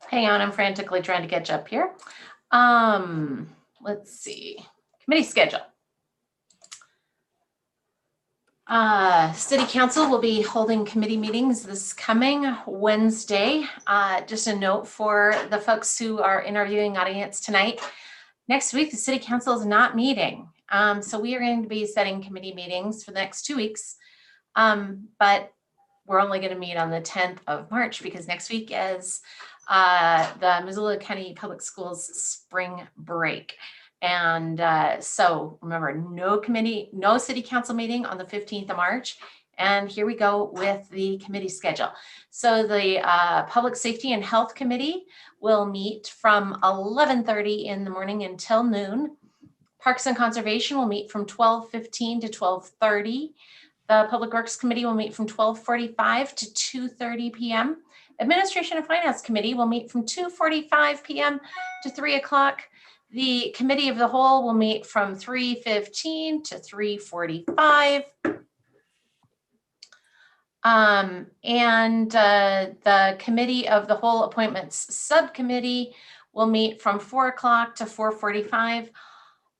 Hang on, I'm frantically trying to catch up here. Let's see. Committee schedule. City Council will be holding committee meetings this coming Wednesday. Just a note for the folks who are interviewing audience tonight. Next week, the City Council is not meeting. So we are going to be setting committee meetings for the next 2 weeks. But we're only going to meet on the 10th of March because next week is the Missoula County Public Schools spring break. And so remember, no City Council meeting on the 15th of March. And here we go with the committee schedule. So the Public Safety and Health Committee will meet from 11:30 in the morning until noon. Parks and Conservation will meet from 12:15 to 12:30. The Public Works Committee will meet from 12:45 to 2:30 p.m. Administration and Finance Committee will meet from 2:45 p.m. to 3 o'clock. The Committee of the Whole will meet from 3:15 to 3:45. The Committee of the Whole Appointments Subcommittee will meet from 4 o'clock to 4:45.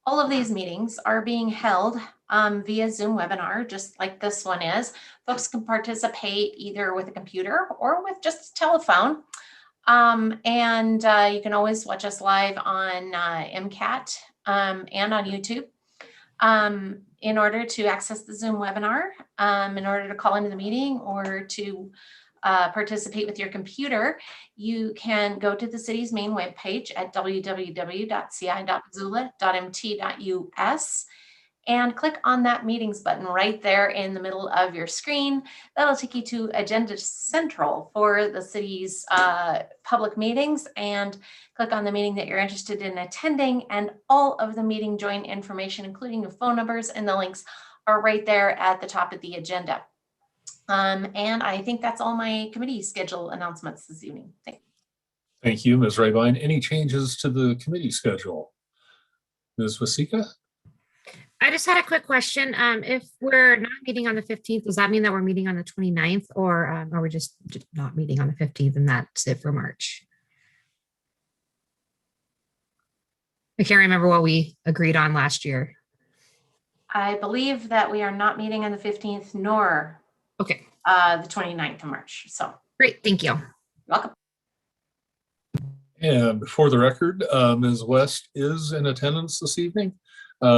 All of these meetings are being held via Zoom webinar, just like this one is. Folks can participate either with a computer or with just a telephone. You can always watch us live on MCAT and on YouTube. In order to access the Zoom webinar, in order to call into the meeting or to participate with your computer, you can go to the city's main webpage at www.ci.missoula.mt.us and click on that meetings button right there in the middle of your screen. That'll take you to Agenda Central for the city's public meetings, and click on the meeting that you're interested in attending, and all of the meeting join information, including the phone numbers and the links, are right there at the top of the agenda. And I think that's all my committee schedule announcements this evening. Thank you, Ms. Rabine. Any changes to the committee schedule? Ms. Wasika? I just had a quick question. If we're not meeting on the 15th, does that mean that we're meeting on the 29th, or are we just not meeting on the 15th and that's it for March? I can't remember what we agreed on last year. I believe that we are not meeting on the 15th nor the 29th of March. So great, thank you. You're welcome. And for the record, Ms. West is in attendance this evening.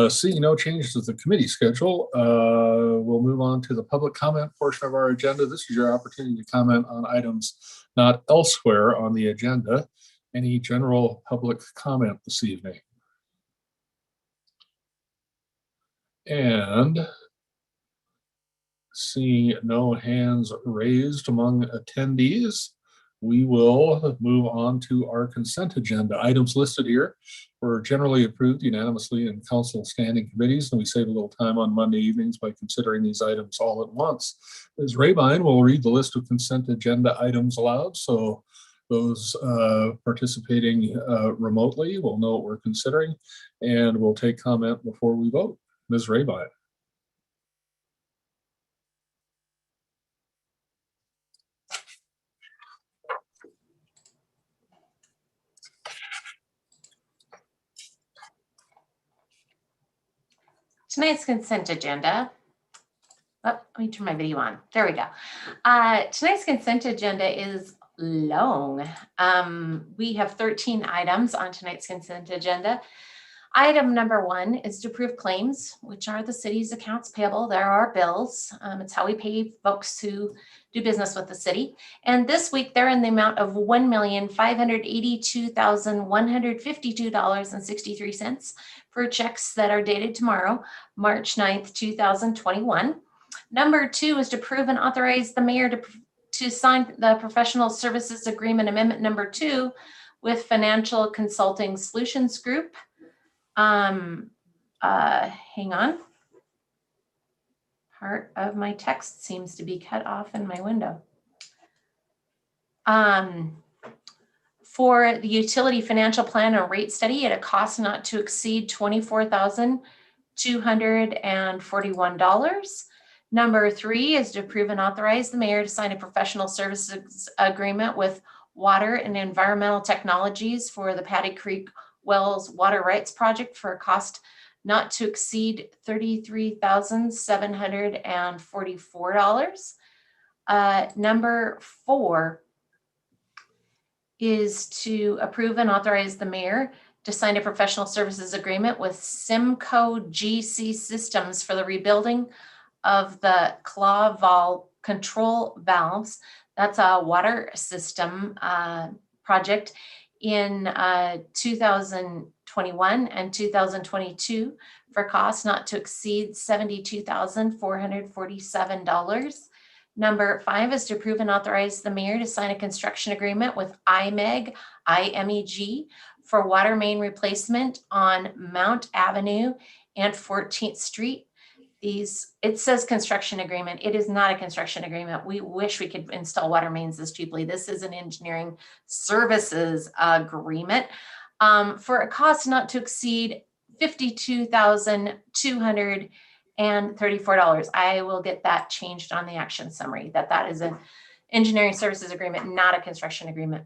Seeing no changes to the committee schedule, we'll move on to the public comment portion of our agenda. This is your opportunity to comment on items not elsewhere on the agenda. Any general public comment this evening? And seeing no hands raised among attendees, we will move on to our consent agenda. Items listed here were generally approved unanimously in council standing committees, and we save a little time on Monday evenings by considering these items all at once. Ms. Rabine will read the list of consent agenda items aloud, so those participating remotely will know what we're considering, and we'll take comment before we vote. Ms. Rabine. Tonight's consent agenda. Oh, let me turn my video on. There we go. Tonight's consent agenda is long. We have 13 items on tonight's consent agenda. Item number 1 is to approve claims, which are the city's accounts payable. There are bills. It's how we pay folks who do business with the city. And this week they're in the amount of $1,582,152.63 for checks that are dated tomorrow, March 9th, 2021. Number 2 is to approve and authorize the mayor to sign the professional services agreement amendment number 2 with Financial Consulting Solutions Group. Hang on. Part of my text seems to be cut off in my window. For the utility financial plan and rate study at a cost not to exceed $24,241. Number 3 is to approve and authorize the mayor to sign a professional services agreement with Water and Environmental Technologies for the Patty Creek Wells Water Rights Project for a cost not to exceed $33,744. Number 4 is to approve and authorize the mayor to sign a professional services agreement with Simco GC Systems for the rebuilding of the claw control valves. That's a water system project in 2021 and 2022 for costs not to exceed $72,447. Number 5 is to approve and authorize the mayor to sign a construction agreement with IMEG for water main replacement on Mount Avenue and 14th Street. It says construction agreement. It is not a construction agreement. We wish we could install water mains this cheaply. This is an engineering services agreement for a cost not to exceed $52,234. I will get that changed on the action summary, that is an engineering services agreement, not a construction agreement.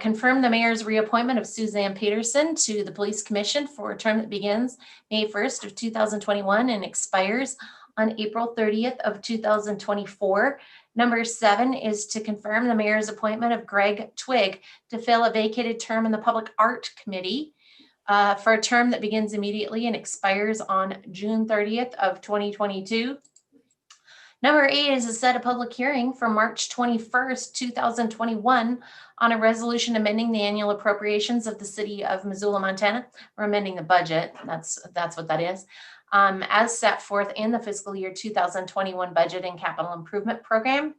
Confirm the mayor's reappointment of Suzanne Peterson to the Police Commission for a term that begins May 1st of 2021 and expires on April 30th of 2024. Number 7 is to confirm the mayor's appointment of Greg Twigg to fill a vacated term in the Public Art Committee for a term that begins immediately and expires on June 30th of 2022. Number 8 is to set a public hearing for March 21st, 2021 on a resolution amending the annual appropriations of the city of Missoula, Montana. We're amending the budget. That's what that is. As set forth in the fiscal year 2021 budget and capital improvement program.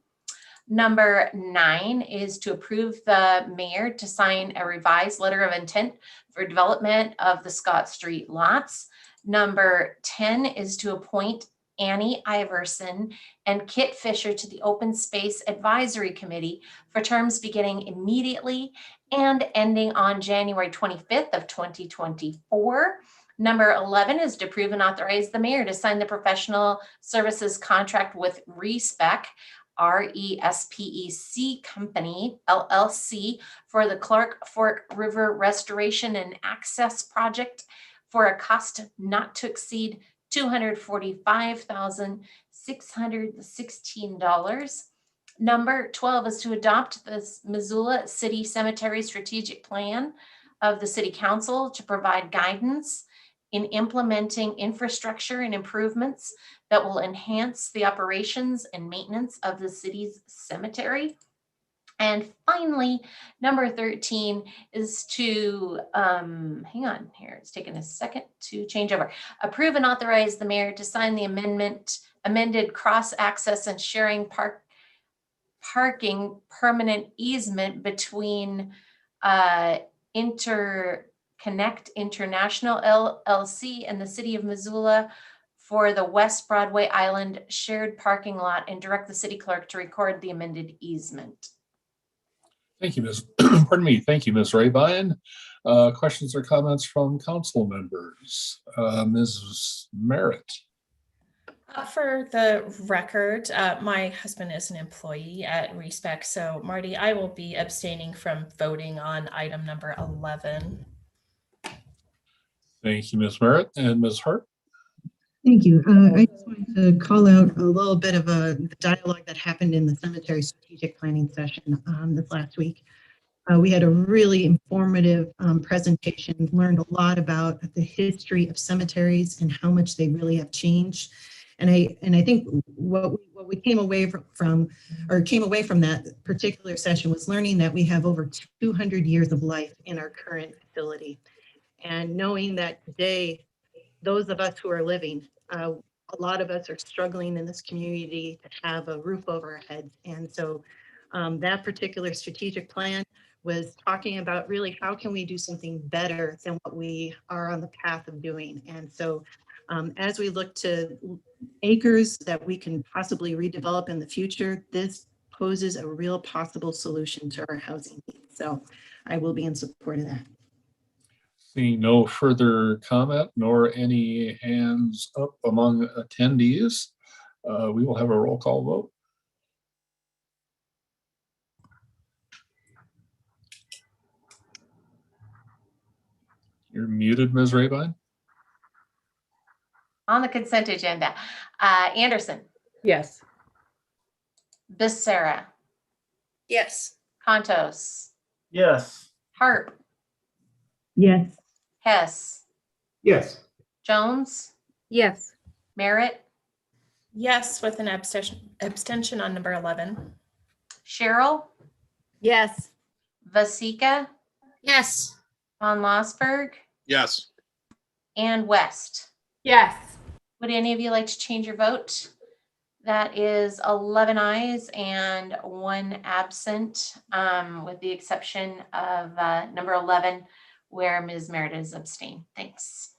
Number 9 is to approve the mayor to sign a revised letter of intent for development of the Scott Street lots. Number 10 is to appoint Annie Iverson and Kit Fisher to the Open Space Advisory Committee for terms beginning immediately and ending on January 25th of 2024. Number 11 is to approve and authorize the mayor to sign the professional services contract with RESPEC, RESPEC Company, LLC, for the Clark Fork River Restoration and Access Project for a cost not to exceed $245,616. Number 12 is to adopt the Missoula City Cemetery Strategic Plan of the City Council to provide guidance in implementing infrastructure and improvements that will enhance the operations and maintenance of the city's cemetery. And finally, number 13 is to, hang on here, it's taking a second to change over. Approve and authorize the mayor to sign the amended cross-access and sharing parking permanent easement between Interconnect International LLC and the city of Missoula for the West Broadway Island shared parking lot, and direct the city clerk to record the amended easement. Thank you, Ms. Pardon me. Thank you, Ms. Rabine. Questions or comments from council members? Ms. Merritt. For the record, my husband is an employee at RESPEC, so Marty, I will be abstaining from voting on item number 11. Thank you, Ms. Merritt. And Ms. Hart. Thank you. I just wanted to call out a little bit of a dialogue that happened in the cemetery strategic planning session this last week. We had a really informative presentation, learned a lot about the history of cemeteries and how much they really have changed. And I think what we came away from that particular session was learning that we have over 200 years of life in our current facility. And knowing that today, those of us who are living, a lot of us are struggling in this community to have a roof over our heads. And so that particular strategic plan was talking about really how can we do something better than what we are on the path of doing. And so as we look to acres that we can possibly redevelop in the future, this poses a real possible solution to our housing needs. So I will be in support of that. Seeing no further comment nor any hands up among attendees, we will have a roll call vote. You're muted, Ms. Rabine. On the consent agenda, Anderson, Yes. Becerra, Yes. Contos, Yes. Harp, Yes. Hess, Yes. Jones, Yes. Merritt, Yes, with an abstention on number 11. Cheryl, Yes. Vasika, Yes. Von Lossberg, Yes. and West. Yes. Would any of you like to change your vote? That is 11 ayes and 1 absent, with the exception of number 11, where Ms. Merritt is abstained. Thanks.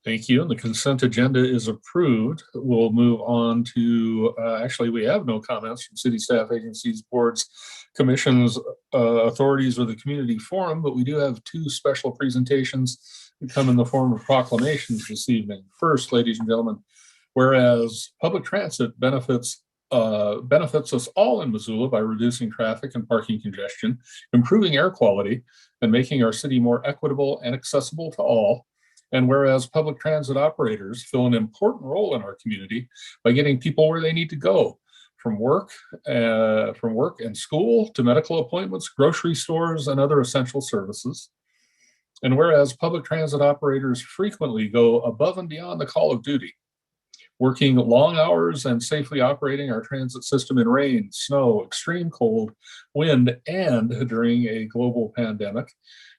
Thank you. And the consent agenda is approved. We'll move on to, actually, we have no comments from city staff, agencies, boards, commissions, authorities, or the community forum, but we do have 2 special presentations that come in the form of proclamations this evening. First, ladies and gentlemen, whereas public transit benefits us all in Missoula by reducing traffic and parking congestion, improving air quality, and making our city more equitable and accessible to all. And whereas public transit operators fill an important role in our community by getting people where they need to go, from work and school to medical appointments, grocery stores, and other essential services. And whereas public transit operators frequently go above and beyond the call of duty, working long hours and safely operating our transit system in rain, snow, extreme cold, wind, and during a global pandemic.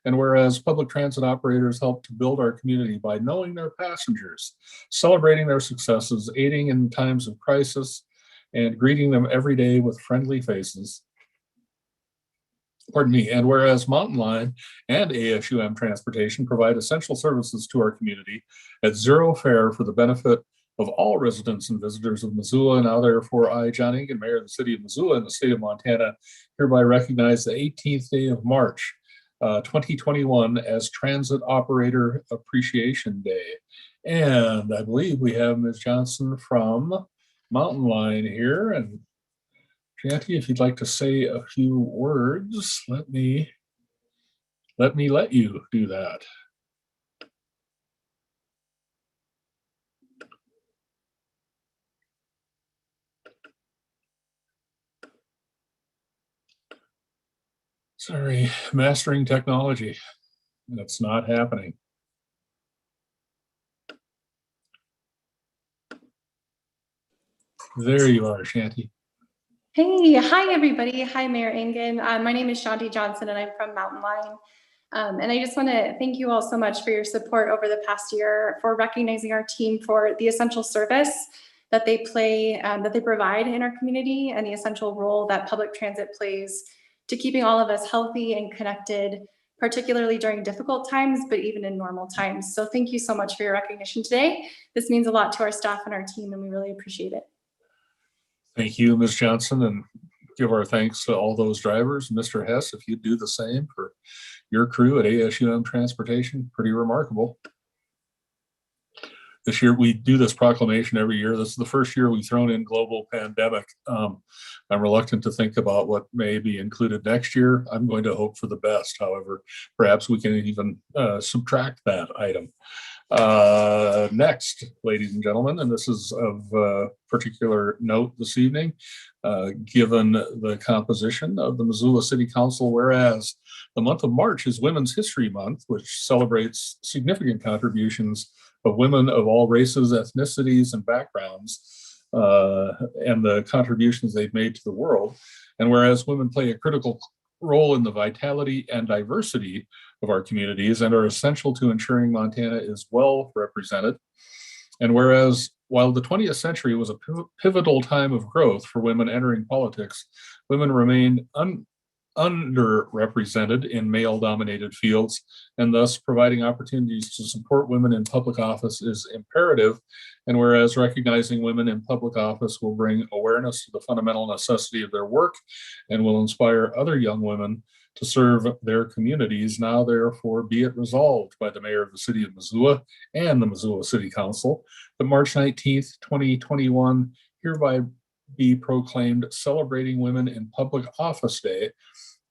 And whereas public transit operators help to build our community by knowing their passengers, celebrating their successes, aiding in times of crisis, and greeting them every day with friendly faces. Pardon me. And whereas Mountain Line and ASUM Transportation provide essential services to our community at zero fare for the benefit of all residents and visitors of Missoula. Now, therefore, I, John Engen, Mayor of the City of Missoula and the State of Montana, hereby recognize the 18th day of March, 2021 as Transit Operator Appreciation Day. And I believe we have Ms. Johnson from Mountain Line here. And Shanti, if you'd like to say a few words, let me let you do that. Sorry, mastering technology. That's not happening. There you are, Shanti. Hey, hi everybody. Hi, Mayor Engen. My name is Shanti Johnson and I'm from Mountain Line. And I just want to thank you all so much for your support over the past year, for recognizing our team for the essential service that they provide in our community, and the essential role that public transit plays to keeping all of us healthy and connected, particularly during difficult times, but even in normal times. So thank you so much for your recognition today. This means a lot to our staff and our team, and we really appreciate it. Thank you, Ms. Johnson, and give our thanks to all those drivers. Mr. Hess, if you do the same for your crew at ASUM Transportation, pretty remarkable. This year, we do this proclamation every year. This is the first year we've thrown in global pandemic. I'm reluctant to think about what may be included next year. I'm going to hope for the best. However, perhaps we can even subtract that item. Next, ladies and gentlemen, and this is of particular note this evening, given the composition of the Missoula City Council, whereas the month of March is Women's History Month, which celebrates significant contributions of women of all races, ethnicities, and backgrounds, and the contributions they've made to the world. And whereas women play a critical role in the vitality and diversity of our communities and are essential to ensuring Montana is well represented. And whereas while the 20th century was a pivotal time of growth for women entering politics, women remained underrepresented in male-dominated fields, and thus providing opportunities to support women in public office is imperative. And whereas recognizing women in public office will bring awareness to the fundamental necessity of their work and will inspire other young women to serve their communities, now therefore be it resolved by the Mayor of the City of Missoula and the Missoula City Council that March 19th, 2021 hereby be proclaimed Celebrating Women in Public Office Day,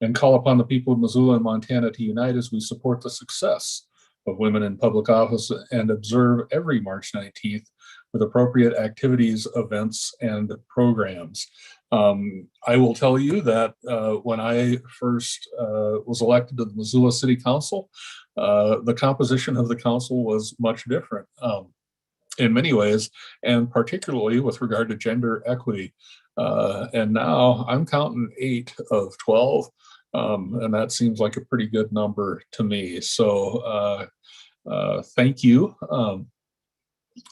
and call upon the people of Missoula and Montana to unite as we support the success of Women in Public Office and observe every March 19th with appropriate activities, events, and programs. I will tell you that when I first was elected to the Missoula City Council, the composition of the council was much different in many ways, and particularly with regard to gender equity. And now I'm counting 8 of 12, and that seems like a pretty good number to me. So thank you,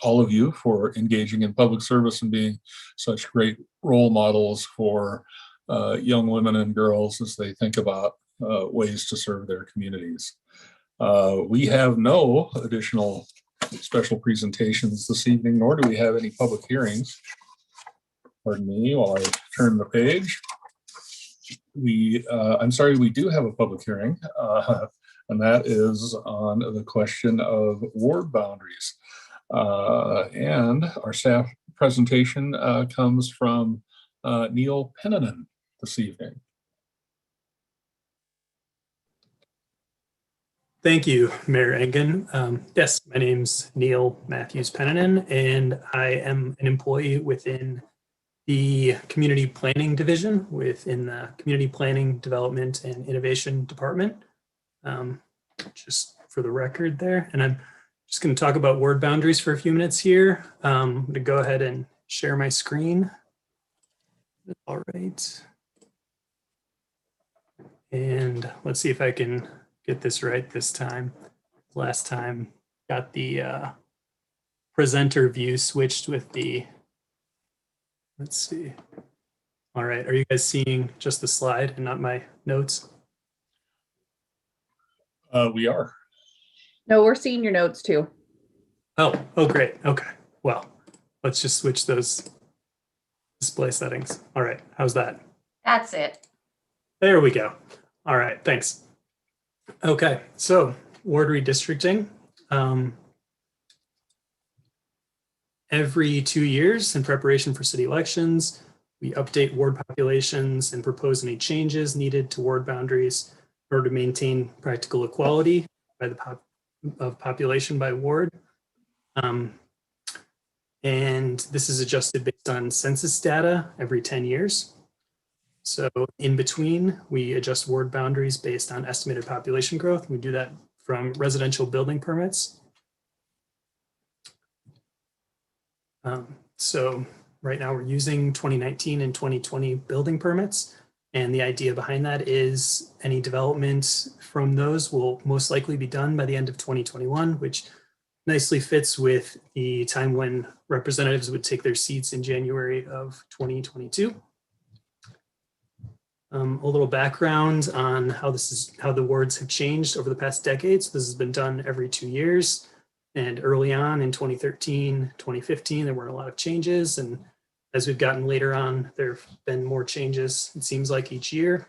all of you, for engaging in public service and being such great role models for young women and girls as they think about ways to serve their communities. We have no additional special presentations this evening, nor do we have any public hearings. Pardon me while I turn the page. I'm sorry, we do have a public hearing, and that is on the question of ward boundaries. And our staff presentation comes from Neil Pennanen this evening. Thank you, Mayor Engen. Yes, my name's Neil Matthews Pennanen, and I am an employee within the Community Planning Division within the Community Planning Development and Innovation Department. Just for the record there, and I'm just going to talk about ward boundaries for a few minutes here. I'm going to go ahead and share my screen. All right. And let's see if I can get this right this time. Last time got the presenter view switched with the, let's see. All right, are you guys seeing just the slide and not my notes? We are. No, we're seeing your notes too. Oh, great. Okay. Well, let's just switch those display settings. All right. How's that? That's it. There we go. All right. Thanks. Okay. So ward redistricting. Every 2 years in preparation for city elections, we update ward populations and propose any changes needed to ward boundaries in order to maintain practical equality by the population by ward. And this is adjusted based on census data every 10 years. So in between, we adjust ward boundaries based on estimated population growth. We do that from residential building permits. So right now we're using 2019 and 2020 building permits. And the idea behind that is any development from those will most likely be done by the end of 2021, which nicely fits with the time when representatives would take their seats in January of 2022. A little background on how the wards have changed over the past decades. This has been done every 2 years. And early on in 2013, 2015, there were a lot of changes. And as we've gotten later on, there have been more changes, it seems like, each year.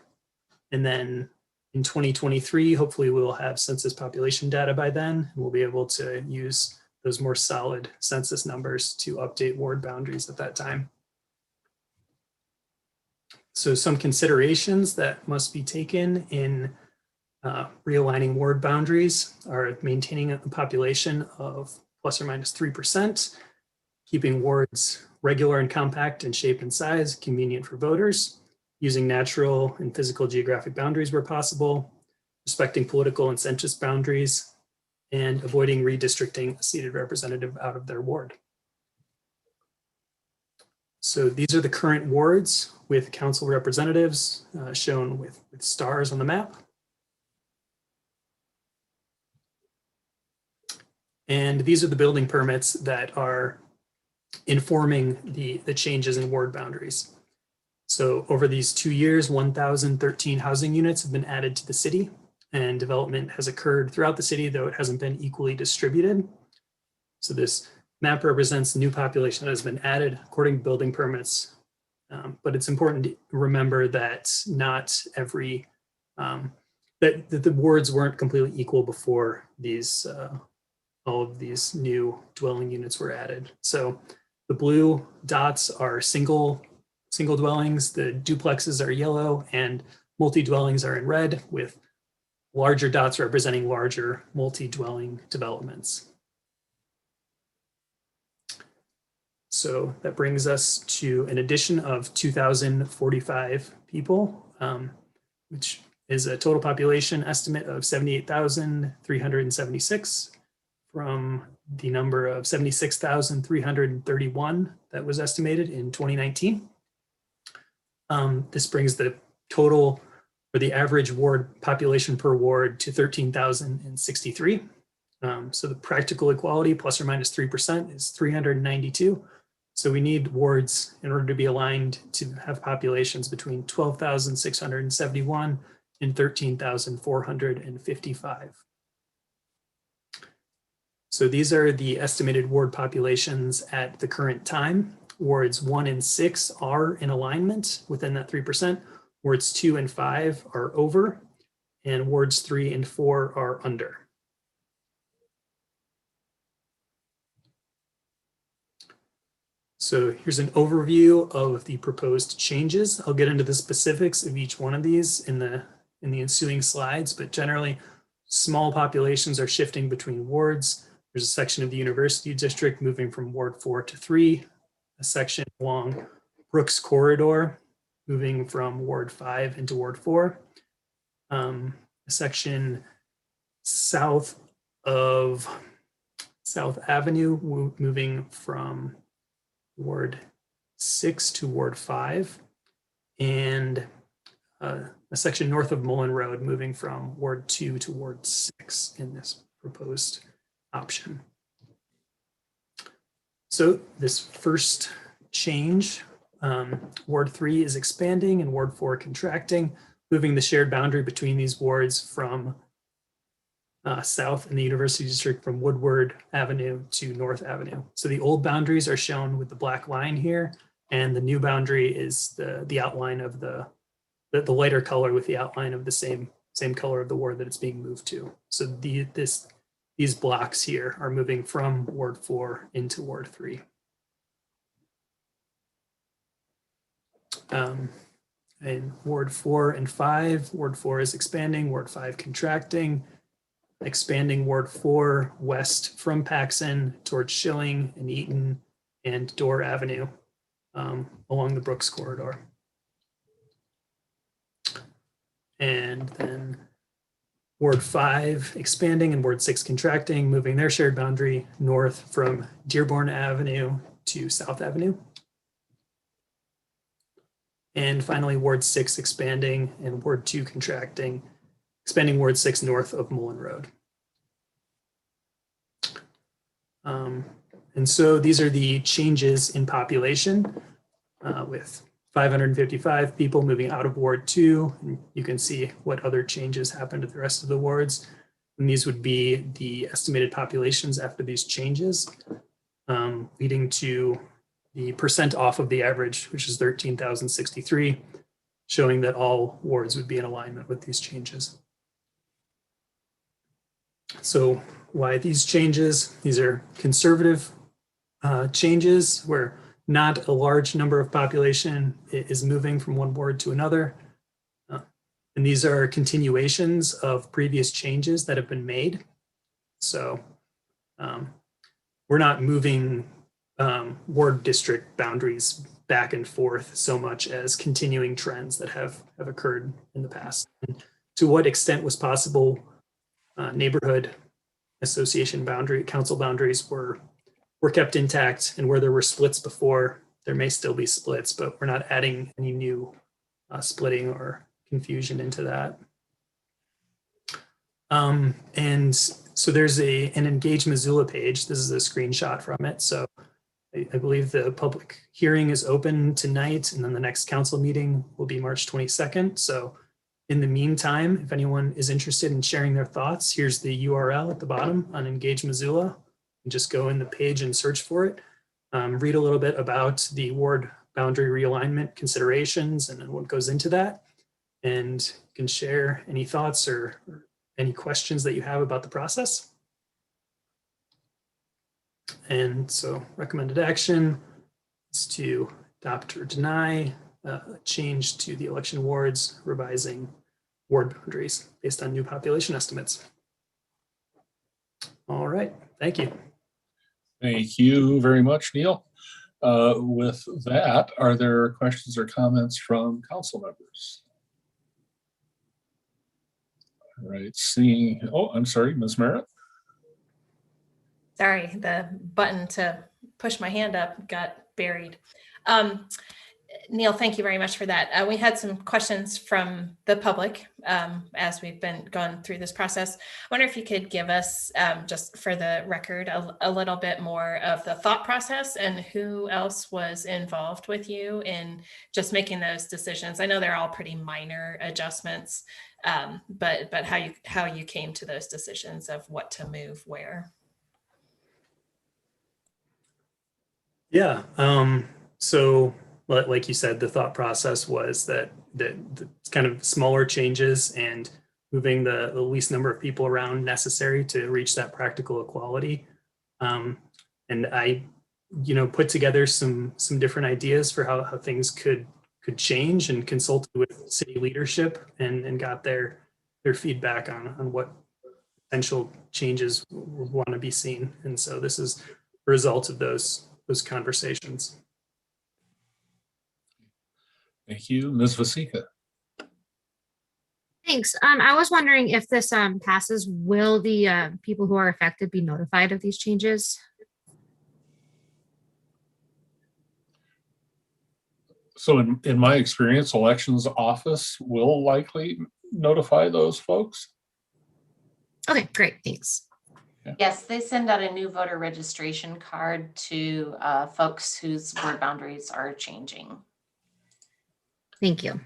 And then in 2023, hopefully we'll have census population data by then, and we'll be able to use those more solid census numbers to update ward boundaries at that time. So some considerations that must be taken in realigning ward boundaries are maintaining a population of plus or minus 3%, keeping wards regular and compact in shape and size, convenient for voters, using natural and physical geographic boundaries where possible, respecting political and census boundaries, and avoiding redistricting a seated representative out of their ward. So these are the current wards with council representatives shown with stars on the map. And these are the building permits that are informing the changes in ward boundaries. So over these 2 years, 1,013 housing units have been added to the city, and development has occurred throughout the city, though it hasn't been equally distributed. So this map represents new population that has been added according to building permits. But it's important to remember that not every, that the wards weren't completely equal before these, all of these new dwelling units were added. So the blue dots are single dwellings, the duplexes are yellow, and multi-dwellings are in red, with larger dots representing larger multi-dwelling developments. So that brings us to an addition of 2,045 people, which is a total population estimate of 78,376 from the number of 76,331 that was estimated in 2019. This brings the total for the average ward population per ward to 13,063. So the practical equality plus or minus 3% is 392. So we need wards in order to be aligned to have populations between 12,671 and 13,455. So these are the estimated ward populations at the current time. Wards 1 and 6 are in alignment within that 3%. Wards 2 and 5 are over, and wards 3 and 4 are under. So here's an overview of the proposed changes. I'll get into the specifics of each one of these in the ensuing slides, but generally small populations are shifting between wards. There's a section of the University District moving from Ward 4 to 3, a section along Brooks Corridor moving from Ward 5 into Ward 4, a section south of South Avenue moving from Ward 6 to Ward 5, and a section north of Mullen Road moving from Ward 2 to Ward 6 in this proposed option. So this first change, Ward 3 is expanding and Ward 4 contracting, moving the shared boundary between these wards from south in the University District from Woodward Avenue to North Avenue. So the old boundaries are shown with the black line here, and the new boundary is the outline of the lighter color with the outline of the same color of the ward that it's being moved to. So these blocks here are moving from Ward 4 into Ward 3. And Ward 4 and 5, Ward 4 is expanding, Ward 5 contracting, expanding Ward 4 west from Paxson towards Schilling and Eaton and Dorr Avenue along the Brooks Corridor. And then Ward 5 expanding and Ward 6 contracting, moving their shared boundary north from Dearborn Avenue to South Avenue. And finally, Ward 6 expanding and Ward 2 contracting, expanding Ward 6 north of Mullen Road. And so these are the changes in population with 555 people moving out of Ward 2. And you can see what other changes happened to the rest of the wards. And these would be the estimated populations after these changes, leading to the percent off of the average, which is 13,063, showing that all wards would be in alignment with these changes. So why these changes? These are conservative changes where not a large number of population is moving from one ward to another. And these are continuations of previous changes that have been made. So we're not moving ward district boundaries back and forth so much as continuing trends that have occurred in the past. And to what extent was possible, neighborhood association boundary, council boundaries were kept intact, and where there were splits before, there may still be splits, but we're not adding any new splitting or confusion into that. And so there's an Engage Missoula page. This is a screenshot from it. So I believe the public hearing is open tonight, and then the next council meeting will be March 22nd. So in the meantime, if anyone is interested in sharing their thoughts, here's the URL at the bottom on Engage Missoula. And just go in the page and search for it. Read a little bit about the ward boundary realignment considerations and what goes into that. And you can share any thoughts or any questions that you have about the process. And so recommended action is to adopt or deny a change to the election wards, revising ward boundaries based on new population estimates. All right, thank you. Thank you very much, Neil. With that, are there questions or comments from council members? All right, seeing, oh, I'm sorry, Ms. Merritt. Sorry, the button to push my hand up got buried. Neil, thank you very much for that. We had some questions from the public as we've been gone through this process. I wonder if you could give us, just for the record, a little bit more of the thought process and who else was involved with you in just making those decisions. I know they're all pretty minor adjustments, but how you came to those decisions of what to move where. Yeah, so like you said, the thought process was that the kind of smaller changes and moving the least number of people around necessary to reach that practical equality. And I, put together some different ideas for how things could change, and consulted with city leadership and got their feedback on what potential changes want to be seen. And so this is a result of those conversations. Thank you, Ms. Vasika. Thanks. I was wondering if this passes, will the people who are affected be notified of these changes? So in my experience, elections office will likely notify those folks. Okay, great, thanks. Yes, they send out a new voter registration card to folks whose ward boundaries are changing. Thank you.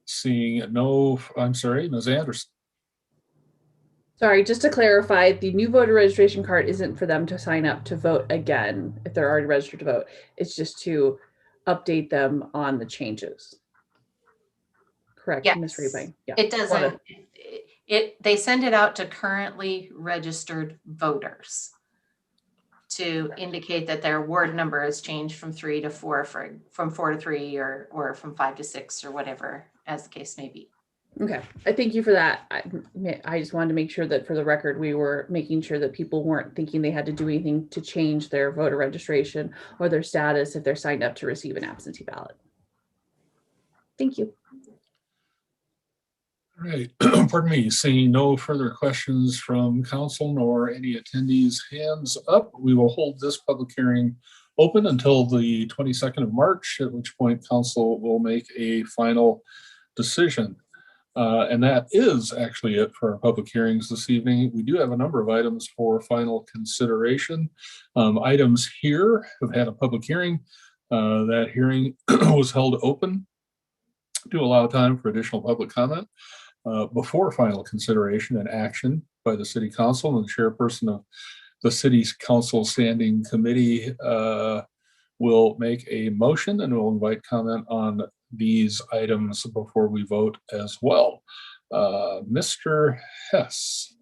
Seeing no, I'm sorry, Ms. Anderson. Sorry, just to clarify, the new voter registration card isn't for them to sign up to vote again if they're already registered to vote. It's just to update them on the changes. Correct, Yes. Ms. Rebang? Yeah. It doesn't, they send it out to currently registered voters to indicate that their ward number has changed from 3 to 4, from 4 to 3, or from 5 to 6, or whatever, as the case may be. Okay, I thank you for that. I just wanted to make sure that for the record, we were making sure that people weren't thinking they had to do anything to change their voter registration or their status if they're signed up to receive an absentee ballot. Thank you. All right, pardon me, seeing no further questions from council nor any attendees hands up, we will hold this public hearing open until the 22nd of March, at which point council will make a final decision. And that is actually it for our public hearings this evening. We do have a number of items for final consideration. Items here have had a public hearing. That hearing was held open to allow time for additional public comment before final consideration and action by the city council, and the chairperson of the city's council standing committee will make a motion, and we'll invite comment on these items before we vote as well. Mr. Hess.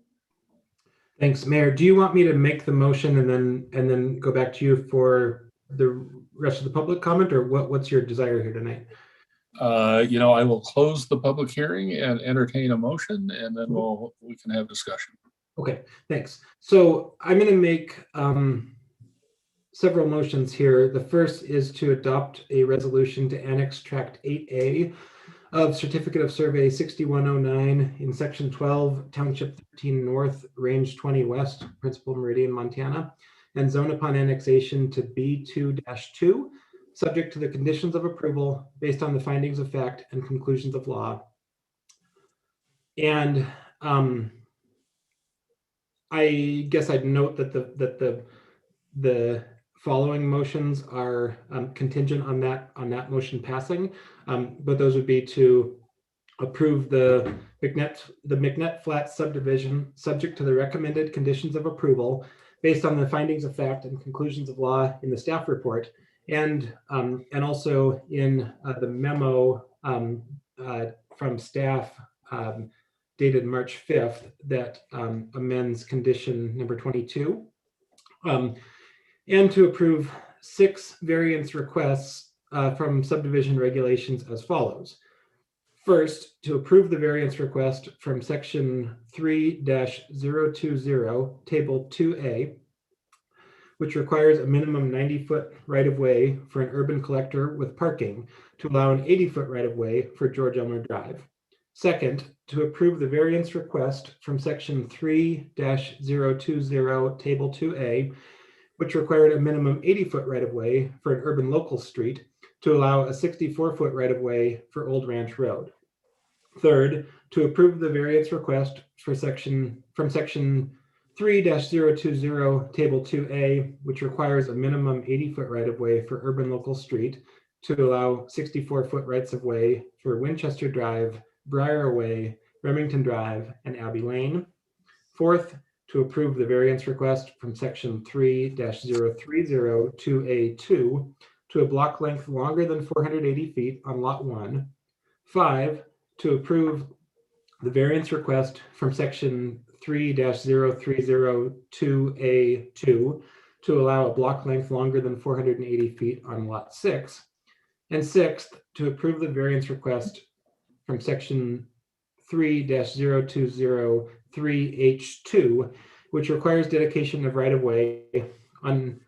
Thanks, Mayor. Do you want me to make the motion and then go back to you for the rest of the public comment, or what's your desire here tonight? I will close the public hearing and entertain a motion, and then we can have discussion. Okay, thanks. So I'm going to make several motions here. The first is to adopt a resolution to annex Tract 8A of Certificate of Survey 6109 in Section 12, Township 13 North, Range 20 West, Principal Meridian, Montana, and zone upon annexation to B2-2, subject to the conditions of approval based on the findings of fact and conclusions of law. And I guess I'd note that the following motions are contingent on that motion passing, but those would be to approve the McNett Flats subdivision subject to the recommended conditions of approval based on the findings of fact and conclusions of law in the staff report, and also in the memo from staff dated March 5th that amends condition number 22, and to approve 6 variance requests from subdivision regulations as follows. First, to approve the variance request from section 3-020, table 2A, which requires a minimum 90-foot right-of-way for an urban collector with parking to allow an 80-foot right-of-way for George Elmer Drive. Second, to approve the variance request from section 3-020, table 2A, which required a minimum 80-foot right-of-way for an urban local street to allow a 64-foot right-of-way for Old Ranch Road. Third, to approve the variance request for section 3-020, table 2A, which requires a minimum 80-foot right-of-way for urban local street to allow 64-foot rights-of-way for Winchester Drive, Briar Way, Remington Drive, and Abbey Lane. Fourth, to approve the variance request from section 3-030, 2A2 to a block length longer than 480 feet on lot 1. 5, to approve the variance request from section 3-030, 2A2 to allow a block length longer than 480 feet on lot 6. And 6th, to approve the variance request from section 3-020, 3H2, which requires dedication of right-of-way on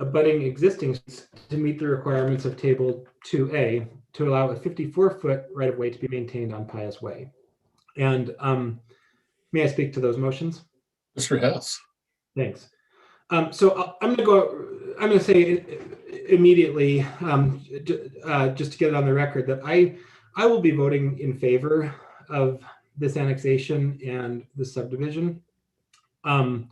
abutting existing streets to meet the requirements of table 2A to allow a 54-foot right-of-way to be maintained on Pius Way. And may I speak to those motions? Mr. Hess. Thanks. So I'm going to say immediately, just to get it on the record, that I will be voting in favor of this annexation and the subdivision. And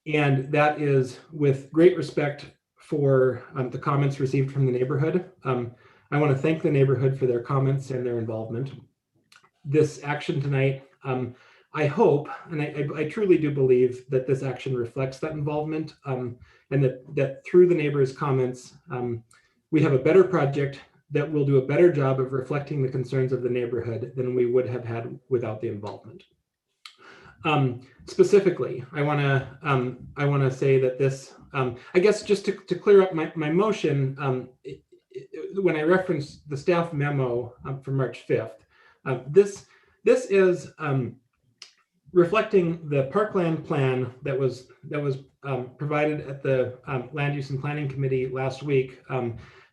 that is with great respect for the comments received from the neighborhood. I want to thank the neighborhood for their comments and their involvement. This action tonight, I hope, and I truly do believe that this action reflects that involvement, and that through the neighbors' comments, we have a better project that will do a better job of reflecting the concerns of the neighborhood than we would have had without the involvement. Specifically, I want to say that this, I guess, just to clear up my motion, when I referenced the staff memo from March 5th, this is reflecting the parkland plan that was provided at the Land Use and Planning Committee last week.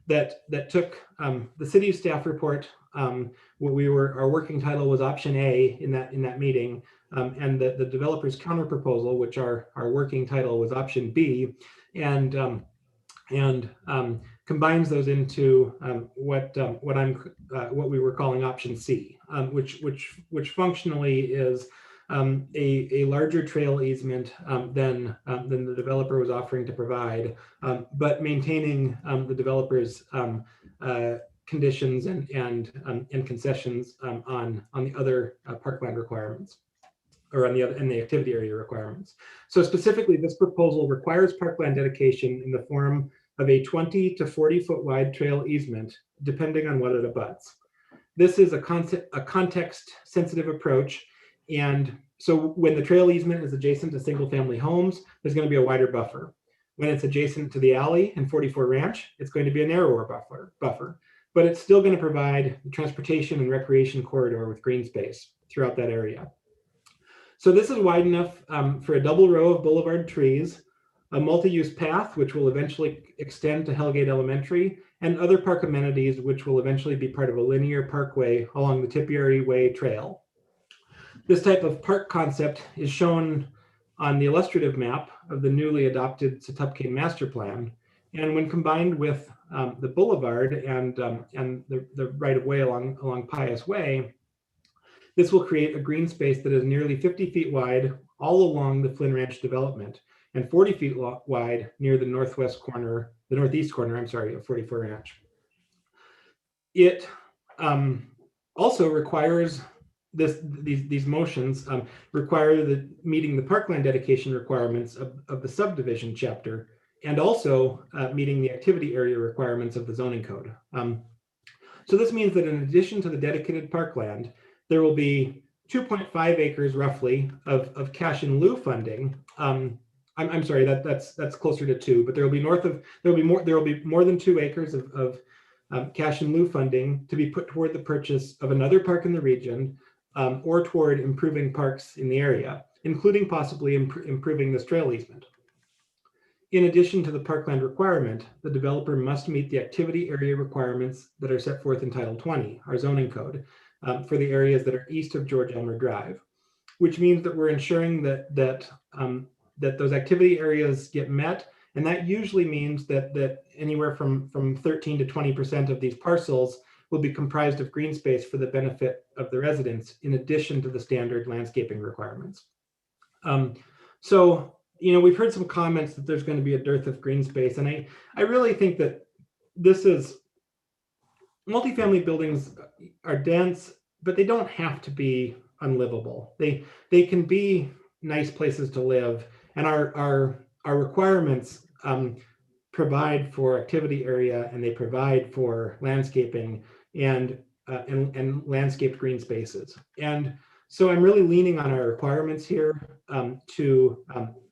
That took the city's staff report. Our working title was option A in that meeting, and the developer's counter proposal, which our working title was option B, and combines those into what we were calling option C, which functionally is a larger trail easement than the developer was offering to provide, but maintaining the developer's conditions and concessions on the other parkland requirements, or on the activity area requirements. So specifically, this proposal requires parkland dedication in the form of a 20 to 40 foot wide trail easement, depending on what it abuts. This is a context sensitive approach. And so when the trail easement is adjacent to single family homes, there's going to be a wider buffer. When it's adjacent to the alley and 44 Ranch, it's going to be a narrower buffer, but it's still going to provide the transportation and recreation corridor with green space throughout that area. So this is wide enough for a double row of boulevard trees, a multi-use path, which will eventually extend to Hellgate Elementary, and other park amenities, which will eventually be part of a linear parkway along the Tipperary Way Trail. This type of park concept is shown on the illustrative map of the newly adopted Setupcane Master Plan. And when combined with the boulevard and the right-of-way along Pius Way, this will create a green space that is nearly 50 feet wide all along the Flynn Ranch development and 40 feet wide near the northeast corner, of 44 Ranch. It also requires these motions require meeting the parkland dedication requirements of the subdivision chapter, and also meeting the activity area requirements of the zoning code. So this means that in addition to the dedicated parkland, there will be 2.5 acres roughly of cash in lieu funding. I'm sorry, that's closer to 2, but there will be more than 2 acres of cash in lieu funding to be put toward the purchase of another park in the region or toward improving parks in the area, including possibly improving this trail easement. In addition to the parkland requirement, the developer must meet the activity area requirements that are set forth in Title 20, our zoning code, for the areas that are east of George Elmer Drive, which means that we're ensuring that those activity areas get met. And that usually means that anywhere from 13 to 20% of these parcels will be comprised of green space for the benefit of the residents, in addition to the standard landscaping requirements. So, we've heard some comments that there's going to be a dearth of green space. And I really think that this is, multifamily buildings are dense, but they don't have to be unlivable. They can be nice places to live. And our requirements provide for activity area, and they provide for landscaping and landscaped green spaces. And so I'm really leaning on our requirements here to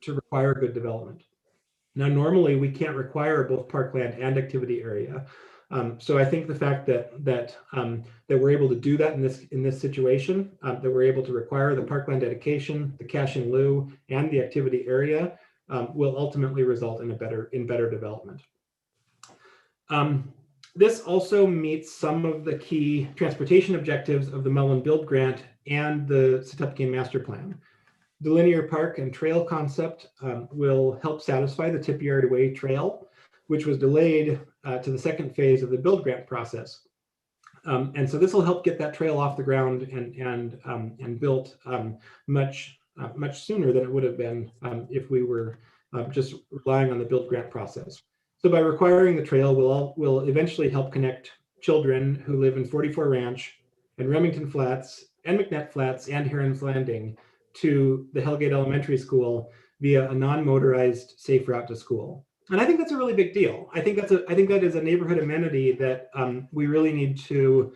require good development. Now, normally we can't require both parkland and activity area. So I think the fact that we're able to do that in this situation, that we're able to require the parkland dedication, the cash in lieu, and the activity area will ultimately result in better development. This also meets some of the key transportation objectives of the Mellon Build Grant and the Setupkin Master Plan. The linear park and trail concept will help satisfy the Tip Yard Way Trail, which was delayed to the second phase of the build grant process. And so this will help get that trail off the ground and built much sooner than it would have been if we were just relying on the build grant process. So by requiring the trail, we'll eventually help connect children who live in 44 Ranch and Remington Flats and McNett Flats and Heron's Landing to the Hellgate Elementary School via a non-motorized safe route to school. And I think that's a really big deal. I think that is a neighborhood amenity that we really need to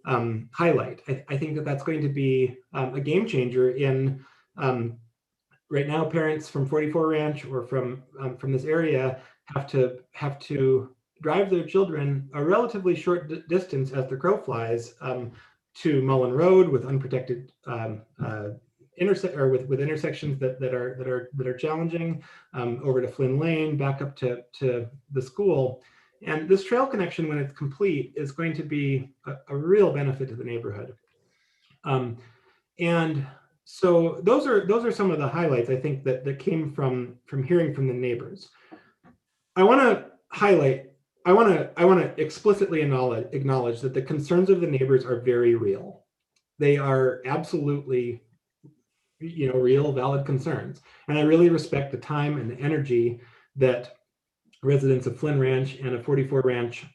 highlight. I think that that's going to be a game changer in right now. Parents from 44 Ranch or from this area have to drive their children a relatively short distance as the crow flies to Mullen Road with unprotected with intersections that are challenging, over to Flynn Lane, back up to the school. And this trail connection, when it's complete, is going to be a real benefit to the neighborhood. And so those are some of the highlights, I think, that came from hearing from the neighbors. I want to explicitly acknowledge that the concerns of the neighbors are very real. They are absolutely real, valid concerns. And I really respect the time and the energy that residents of Flynn Ranch and of 44 Ranch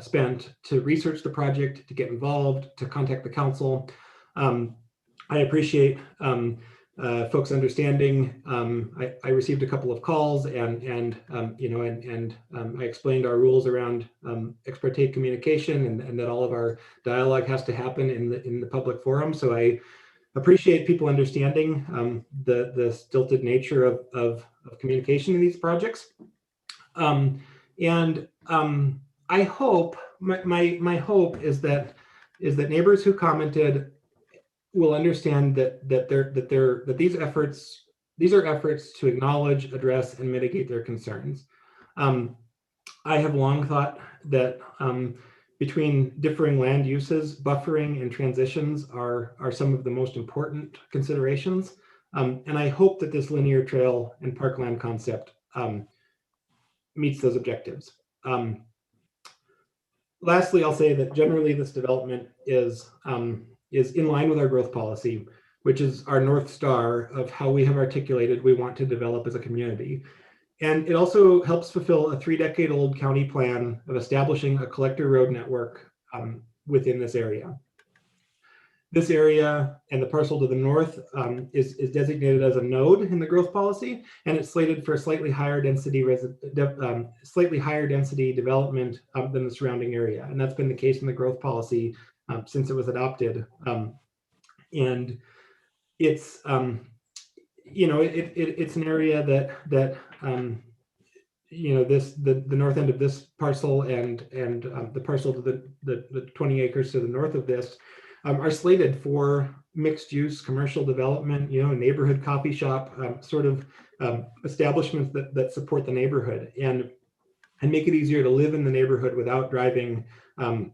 spent to research the project, to get involved, to contact the council. I appreciate folks' understanding. I received a couple of calls and I explained our rules around ex parte communication and that all of our dialogue has to happen in the public forum. So I appreciate people understanding the stilted nature of communication in these projects. I hope, my hope is that neighbors who commented will understand that these are efforts to acknowledge, address, and mitigate their concerns. I have long thought that between differing land uses, buffering and transitions are some of the most important considerations. And I hope that this linear trail and parkland concept meets those objectives. Lastly, I'll say that generally this development is in line with our growth policy, which is our North Star of how we have articulated we want to develop as a community. And it also helps fulfill a 3-decade-old county plan of establishing a collector road network within this area. This area and the parcel to the north is designated as a node in the growth policy, and it's slated for a slightly higher density development than the surrounding area. And that's been the case in the growth policy since it was adopted. And it's it's an area that the north end of this parcel and the parcel to the 20 acres to the north of this are slated for mixed use commercial development, neighborhood coffee shop, sort of establishments that support the neighborhood and make it easier to live in the neighborhood without driving to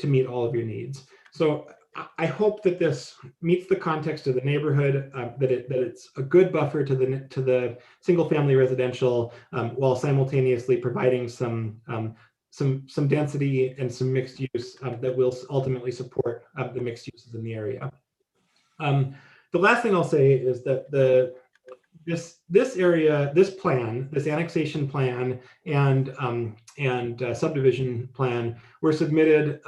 meet all of your needs. So I hope that this meets the context of the neighborhood, that it's a good buffer to the single family residential, while simultaneously providing some density and some mixed use that will ultimately support the mixed uses in the area. The last thing I'll say is that this area, this plan, this annexation plan and subdivision plan were submitted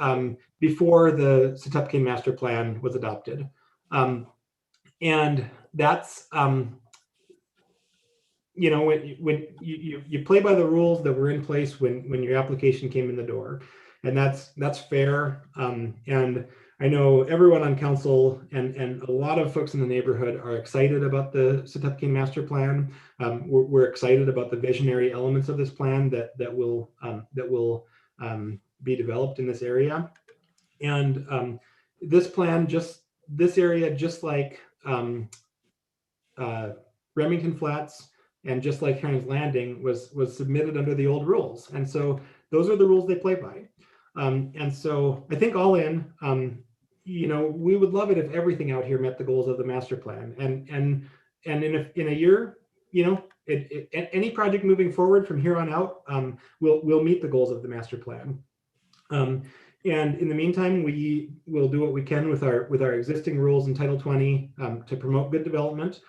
before the Setupkin master plan was adopted. And that's, when you play by the rules that were in place when your application came in the door, and that's fair. And I know everyone on council and a lot of folks in the neighborhood are excited about the Setupkin master plan. We're excited about the visionary elements of this plan that will be developed in this area. And this plan, this area, just like Remington Flats and just like Heron's Landing, was submitted under the old rules. And so those are the rules they play by. And so I think all in, we would love it if everything out here met the goals of the master plan. And in a year, any project moving forward from here on out will meet the goals of the master plan. And in the meantime, we will do what we can with our existing rules in Title 20 to promote good development.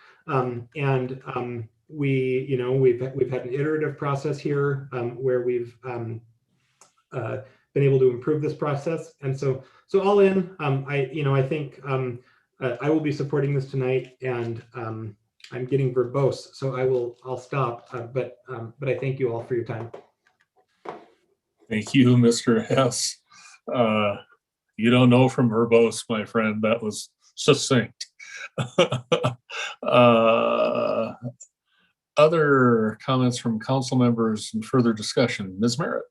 We've had an iterative process here where we've been able to improve this process. And so all in, I think I will be supporting this tonight, and I'm getting verbose, so I'll stop. But I thank you all for your time. Thank you, Mr. Hess. You don't know from verbose, my friend. That was succinct. Other comments from council members and further discussion? Ms. Merritt.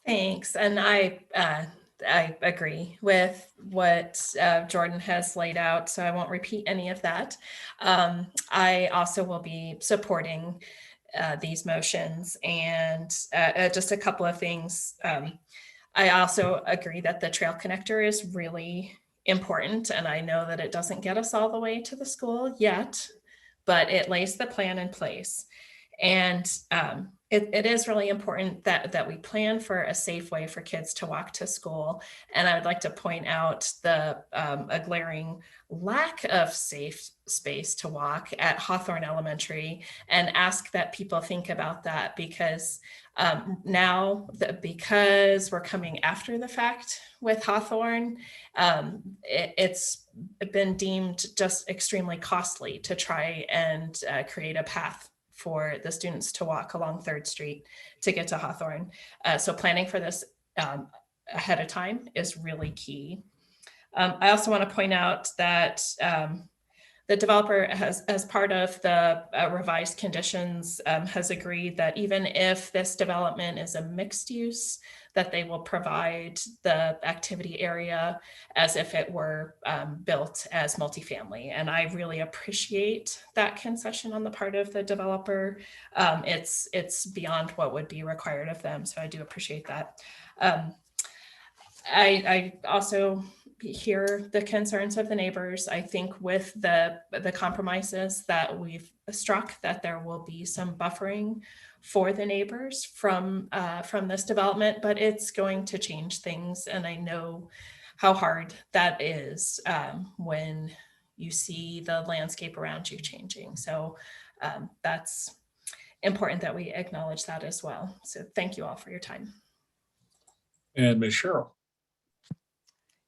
Thanks. And I agree with what Jordan has laid out, so I won't repeat any of that. I also will be supporting these motions, and just a couple of things. I also agree that the trail connector is really important, and I know that it doesn't get us all the way to the school yet, but it lays the plan in place. And it is really important that we plan for a safe way for kids to walk to school. And I would like to point out a glaring lack of safe space to walk at Hawthorne Elementary, and ask that people think about that, because because we're coming after the fact with Hawthorne, it's been deemed just extremely costly to try and create a path for the students to walk along 3rd Street to get to Hawthorne. So planning for this ahead of time is really key. I also want to point out that the developer has, as part of the revised conditions, has agreed that even if this development is a mixed use, that they will provide the activity area as if it were built as multifamily. And I really appreciate that concession on the part of the developer. It's beyond what would be required of them, so I do appreciate that. I also hear the concerns of the neighbors. I think with the compromises that we've struck, that there will be some buffering for the neighbors from this development, but it's going to change things. And I know how hard that is when you see the landscape around you changing. So that's important that we acknowledge that as well. So thank you all for your time. And Ms. Cheryl.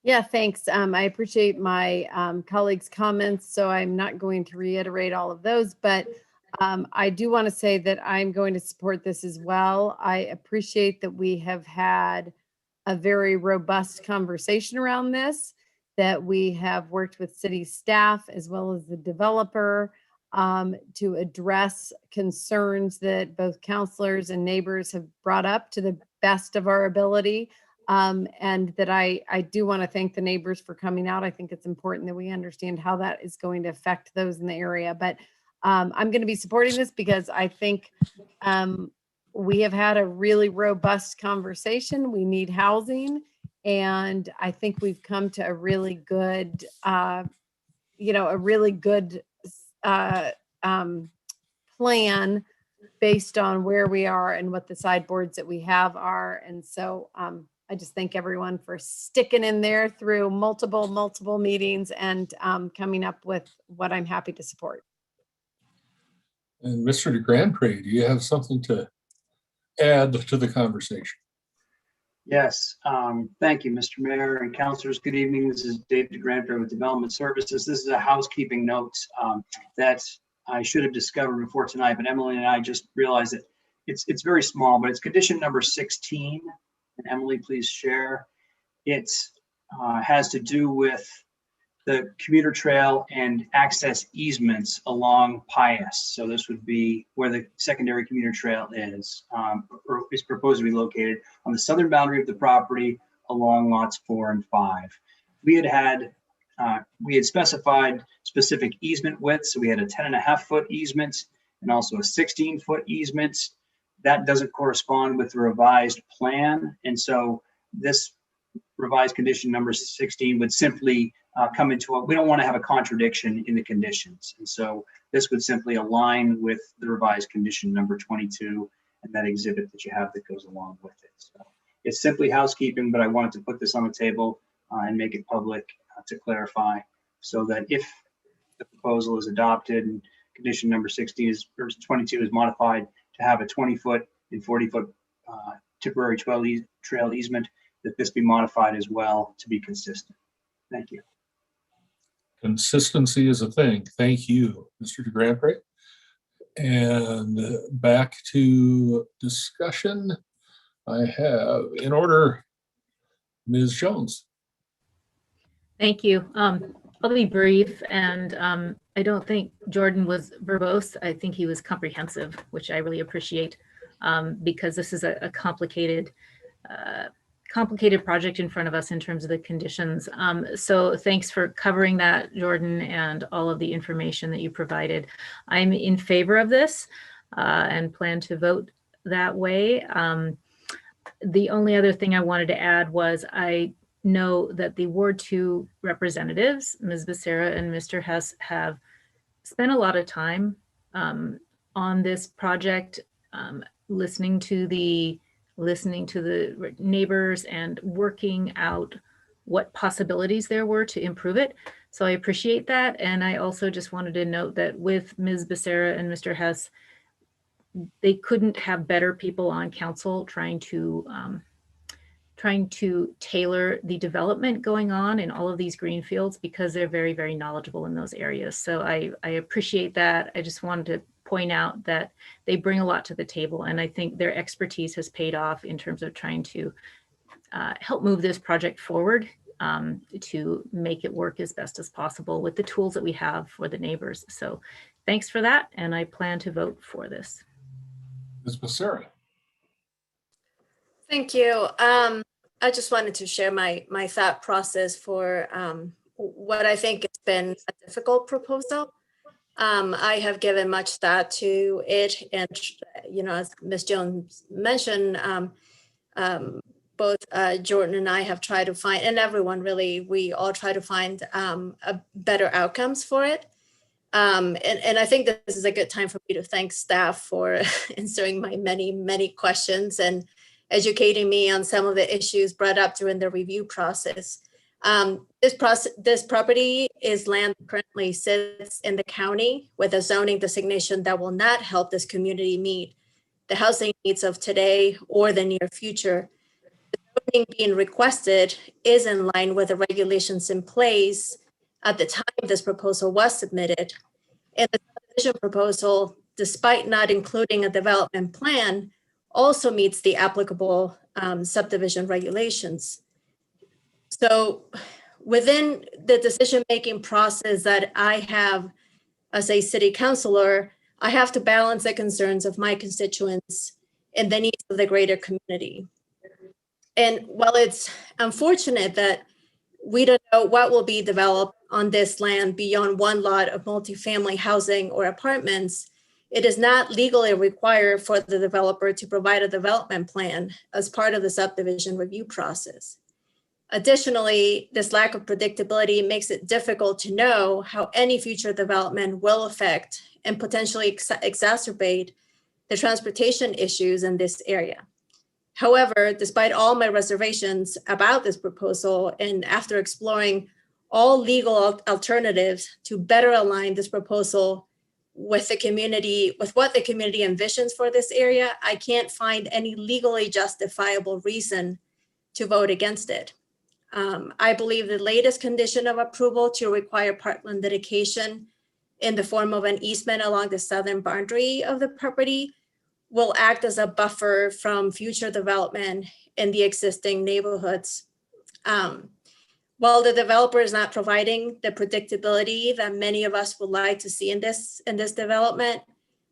Yeah, thanks. I appreciate my colleagues' comments, so I'm not going to reiterate all of those, but I do want to say that I'm going to support this as well. I appreciate that we have had a very robust conversation around this, that we have worked with city staff as well as the developer. to address concerns that both counselors and neighbors have brought up to the best of our ability. And that I do want to thank the neighbors for coming out. I think it's important that we understand how that is going to affect those in the area. But I'm going to be supporting this because I think we have had a really robust conversation. We need housing. And I think we've come to a really good, a really good plan based on where we are and what the sideboards that we have are. And so I just thank everyone for sticking in there through multiple meetings and coming up with what I'm happy to support. And Mr. DeGrandpré, do you have something to add to the conversation? Yes, thank you, Mr. Mayor and councilors. Good evening. This is Dave DeGrandpré with Development Services. This is a housekeeping note that I should have discovered before tonight, but Emily and I just realized that it's very small, but it's condition number 16. And Emily, please share. It has to do with the commuter trail and access easements along Pius. So this would be where the secondary commuter trail is, or is proposed to be located on the southern boundary of the property along lots 4 and 5. We had specified specific easement widths. So we had a 10.5-foot easement and also a 16-foot easement. That doesn't correspond with the revised plan. And so this revised condition number 16 would simply come into we don't want to have a contradiction in the conditions. And so this would simply align with the revised condition number 22 and that exhibit that you have that goes along with it. So it's simply housekeeping, but I wanted to put this on the table and make it public to clarify, so that if the proposal is adopted and condition number 16 is, or 22 is modified to have a 20-foot and 40-foot temporary trail easement, that this be modified as well to be consistent. Thank you. Consistency is a thing. Thank you, Mr. DeGrandpré. And back to discussion. I have in order, Ms. Jones. Thank you. I'll be brief, and I don't think Jordan was verbose. I think he was comprehensive, which I really appreciate, because this is a complicated project in front of us in terms of the conditions. So thanks for covering that, Jordan, and all of the information that you provided. I'm in favor of this and plan to vote that way. The only other thing I wanted to add was I know that the Ward 2 representatives, Ms. Becerra and Mr. Hess, have spent a lot of time on this project, listening to the neighbors and working out what possibilities there were to improve it. So I appreciate that. And I also just wanted to note that with Ms. Becerra and Mr. Hess, they couldn't have better people on council trying to tailor the development going on in all of these green fields, because they're very, very knowledgeable in those areas. So I appreciate that. I just wanted to point out that they bring a lot to the table, and I think their expertise has paid off in terms of trying to help move this project forward, to make it work as best as possible with the tools that we have for the neighbors. So thanks for that, and I plan to vote for this. Ms. Becerra. Thank you. I just wanted to share my thought process for what I think has been a difficult proposal. I have given much thought to it, and as Ms. Jones mentioned, both Jordan and I have tried to find, and everyone really, we all try to find better outcomes for it. And I think this is a good time for me to thank staff for answering my many questions and educating me on some of the issues brought up during the review process. This property is land that currently sits in the county with a zoning designation that will not help this community meet the housing needs of today or the near future. The zoning being requested is in line with the regulations in place at the time this proposal was submitted. And the subdivision proposal, despite not including a development plan, also meets the applicable subdivision regulations. So within the decision-making process that I have as a city councilor, I have to balance the concerns of my constituents and the needs of the greater community. And while it's unfortunate that we don't know what will be developed on this land beyond one lot of multifamily housing or apartments, it is not legally required for the developer to provide a development plan as part of the subdivision review process. Additionally, this lack of predictability makes it difficult to know how any future development will affect and potentially exacerbate the transportation issues in this area. However, despite all my reservations about this proposal, and after exploring all legal alternatives to better align this proposal with the community, with what the community envisions for this area, I can't find any legally justifiable reason to vote against it. I believe the latest condition of approval to require parkland dedication in the form of an easement along the southern boundary of the property will act as a buffer from future development in the existing neighborhoods. While the developer is not providing the predictability that many of us would like to see in this development,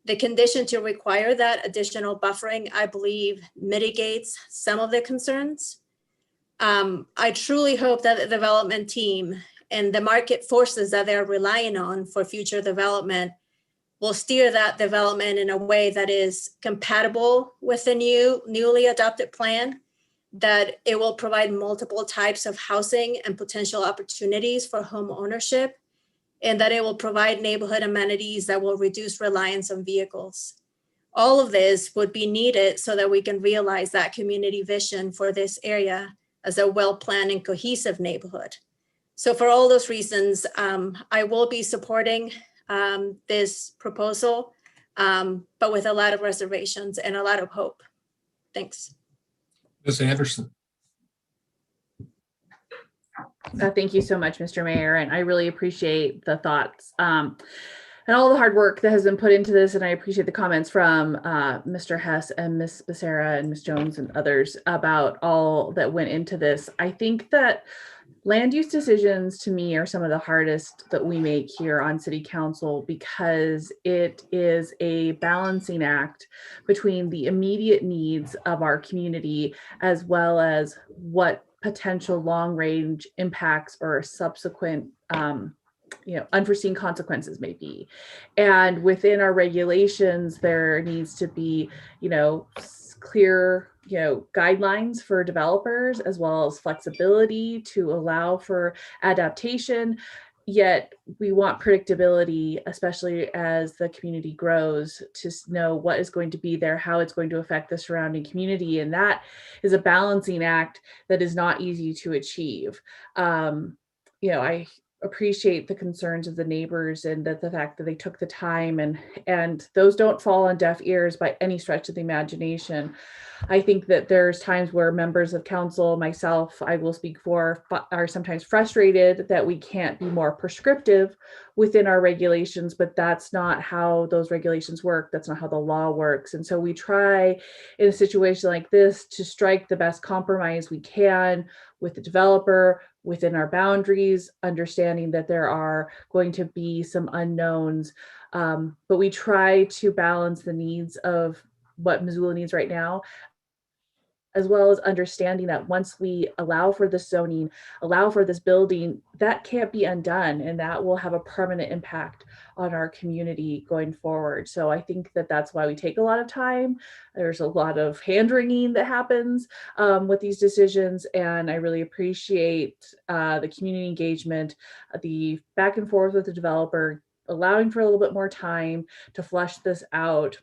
the condition to require that additional buffering, I believe, mitigates some of the concerns. I truly hope that the development team and the market forces that they're relying on for future development will steer that development in a way that is compatible with the newly adopted plan, that it will provide multiple types of housing and potential opportunities for home ownership, and that it will provide neighborhood amenities that will reduce reliance on vehicles. All of this would be needed so that we can realize that community vision for this area as a well-planned and cohesive neighborhood. So for all those reasons, I will be supporting this proposal, but with a lot of reservations and a lot of hope. Thanks. Ms. Anderson. Thank you so much, Mr. Mayor, and I really appreciate the thoughts and all the hard work that has been put into this, and I appreciate the comments from Mr. Hess and Ms. Becerra and Ms. Jones and others about all that went into this. I think that land use decisions to me are some of the hardest that we make here on City Council, because it is a balancing act between the immediate needs of our community as well as what potential long range impacts or subsequent unforeseen consequences may be. And within our regulations, there needs to be, clear, guidelines for developers, as well as flexibility to allow for adaptation. Yet we want predictability, especially as the community grows, to know what is going to be there, how it's going to affect the surrounding community. And that is a balancing act that is not easy to achieve. I appreciate the concerns of the neighbors and that the fact that they took the time, and those don't fall on deaf ears by any stretch of the imagination. I think that there's times where members of council, myself, I will speak for, are sometimes frustrated that we can't be more prescriptive within our regulations, but that's not how those regulations work. That's not how the law works. And so we try in a situation like this to strike the best compromise we can with the developer within our boundaries, understanding that there are going to be some unknowns, but we try to balance the needs of what Missoula needs right now, as well as understanding that once we allow for the zoning, allow for this building, that can't be undone, and that will have a permanent impact on our community going forward. So I think that that's why we take a lot of time. There's a lot of hand-wringing that happens with these decisions, and I really appreciate the community engagement, the back and forth with the developer, allowing for a little bit more time to flesh this out.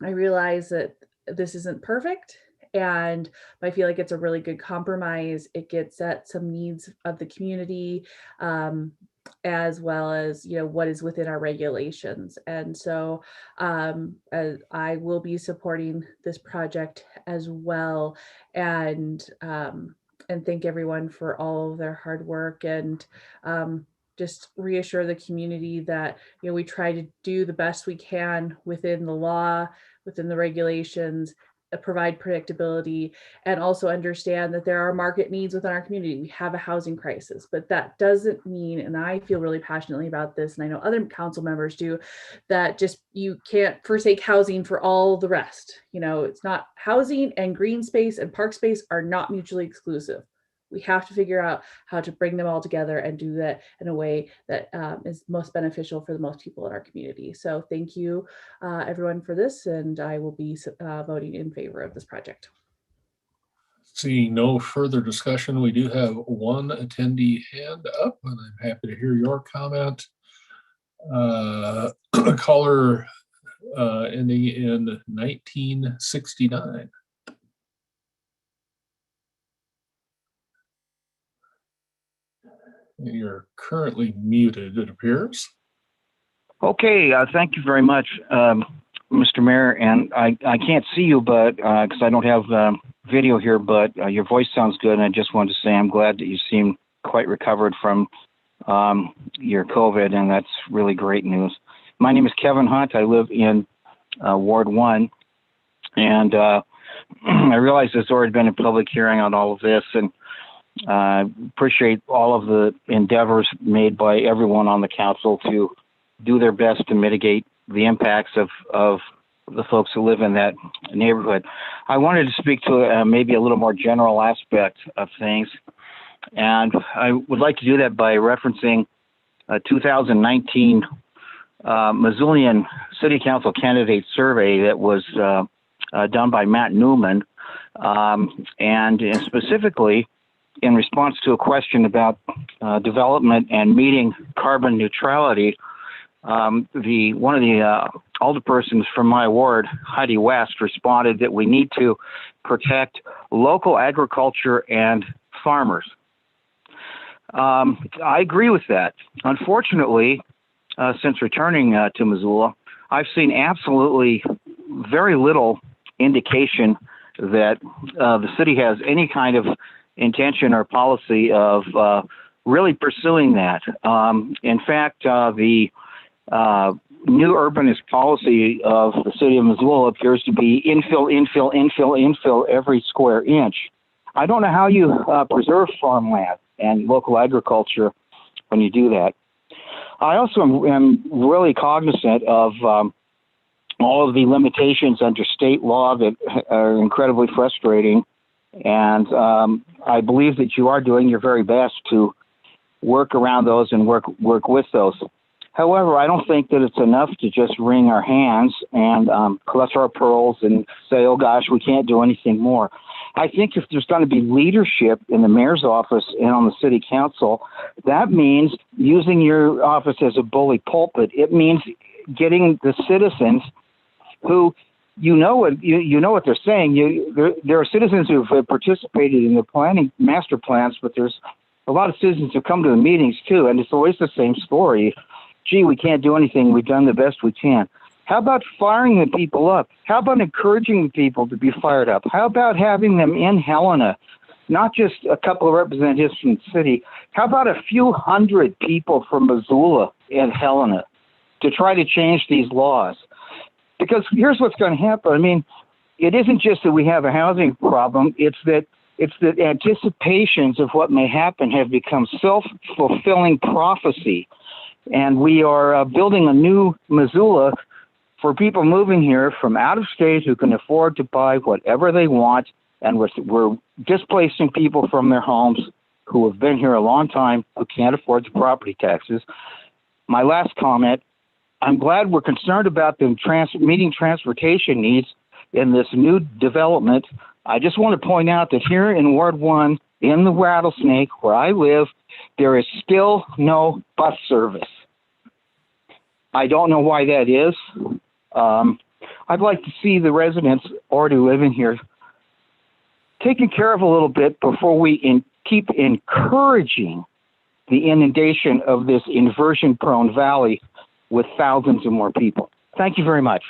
I realize that this isn't perfect, and I feel like it's a really good compromise. It gets at some needs of the community, as well as what is within our regulations. And so as I will be supporting this project as well, and thank everyone for all of their hard work, and just reassure the community that we try to do the best we can within the law, within the regulations, provide predictability, and also understand that there are market needs within our community. We have a housing crisis, but that doesn't mean, and I feel really passionately about this, and I know other council members do, that just you can't forsake housing for all the rest. You know, it's not, housing and green space and park space are not mutually exclusive. We have to figure out how to bring them all together and do that in a way that is most beneficial for the most people in our community. So thank you, everyone, for this, and I will be voting in favor of this project. Seeing no further discussion, we do have one attendee hand up, and I'm happy to hear your comment. Caller ending in 1969. You're currently muted, it appears. Okay, thank you very much, Mr. Mayor. And I can't see you, but because I don't have video here, but your voice sounds good. And I just wanted to say I'm glad that you seem quite recovered from your COVID, and that's really great news. My name is Kevin Hunt. I live in Ward 1, and I realize there's already been a public hearing on all of this, and appreciate all of the endeavors made by everyone on the council to do their best to mitigate the impacts of the folks who live in that neighborhood. I wanted to speak to maybe a little more general aspect of things, and I would like to do that by referencing a 2019 Missoulian City Council candidate survey that was done by Matt Newman, and specifically in response to a question about development and meeting carbon neutrality. One of the alderpersons from my ward, Heidi West, responded that we need to protect local agriculture and farmers. I agree with that. Unfortunately, since returning to Missoula, I've seen absolutely very little indication that the city has any kind of intention or policy of really pursuing that. In fact, the new urbanist policy of the city of Missoula appears to be infill, infill, infill, infill every square inch. I don't know how you preserve farmland and local agriculture when you do that. I also am really cognizant of all of the limitations under state law that are incredibly frustrating. And I believe that you are doing your very best to work around those and work with those. However, I don't think that it's enough to just wring our hands and clutch our pearls and say, oh gosh, we can't do anything more. I think if there's going to be leadership in the mayor's office and on the city council, that means using your office as a bully pulpit. It means getting the citizens who you know what they're saying. There are citizens who have participated in the planning master plans, but there's a lot of citizens who come to the meetings too, and it's always the same story. Gee, we can't do anything. We've done the best we can. How about firing the people up? How about encouraging the people to be fired up? How about having them in Helena, not just a couple of representatives from the city? How about a few hundred people from Missoula and Helena to try to change these laws? Because here's what's going to happen. I mean, it isn't just that we have a housing problem. It's that anticipations of what may happen have become self-fulfilling prophecy. And we are building a new Missoula for people moving here from out of state who can afford to buy whatever they want. And we're displacing people from their homes who have been here a long time, who can't afford the property taxes. My last comment, I'm glad we're concerned about the meeting transportation needs in this new development. I just want to point out that here in Ward 1, in the Rattlesnake, where I live, there is still no bus service. I don't know why that is. I'd like to see the residents already living here taken care of a little bit before we keep encouraging the inundation of this inversion-prone valley with thousands of more people. Thank you very much.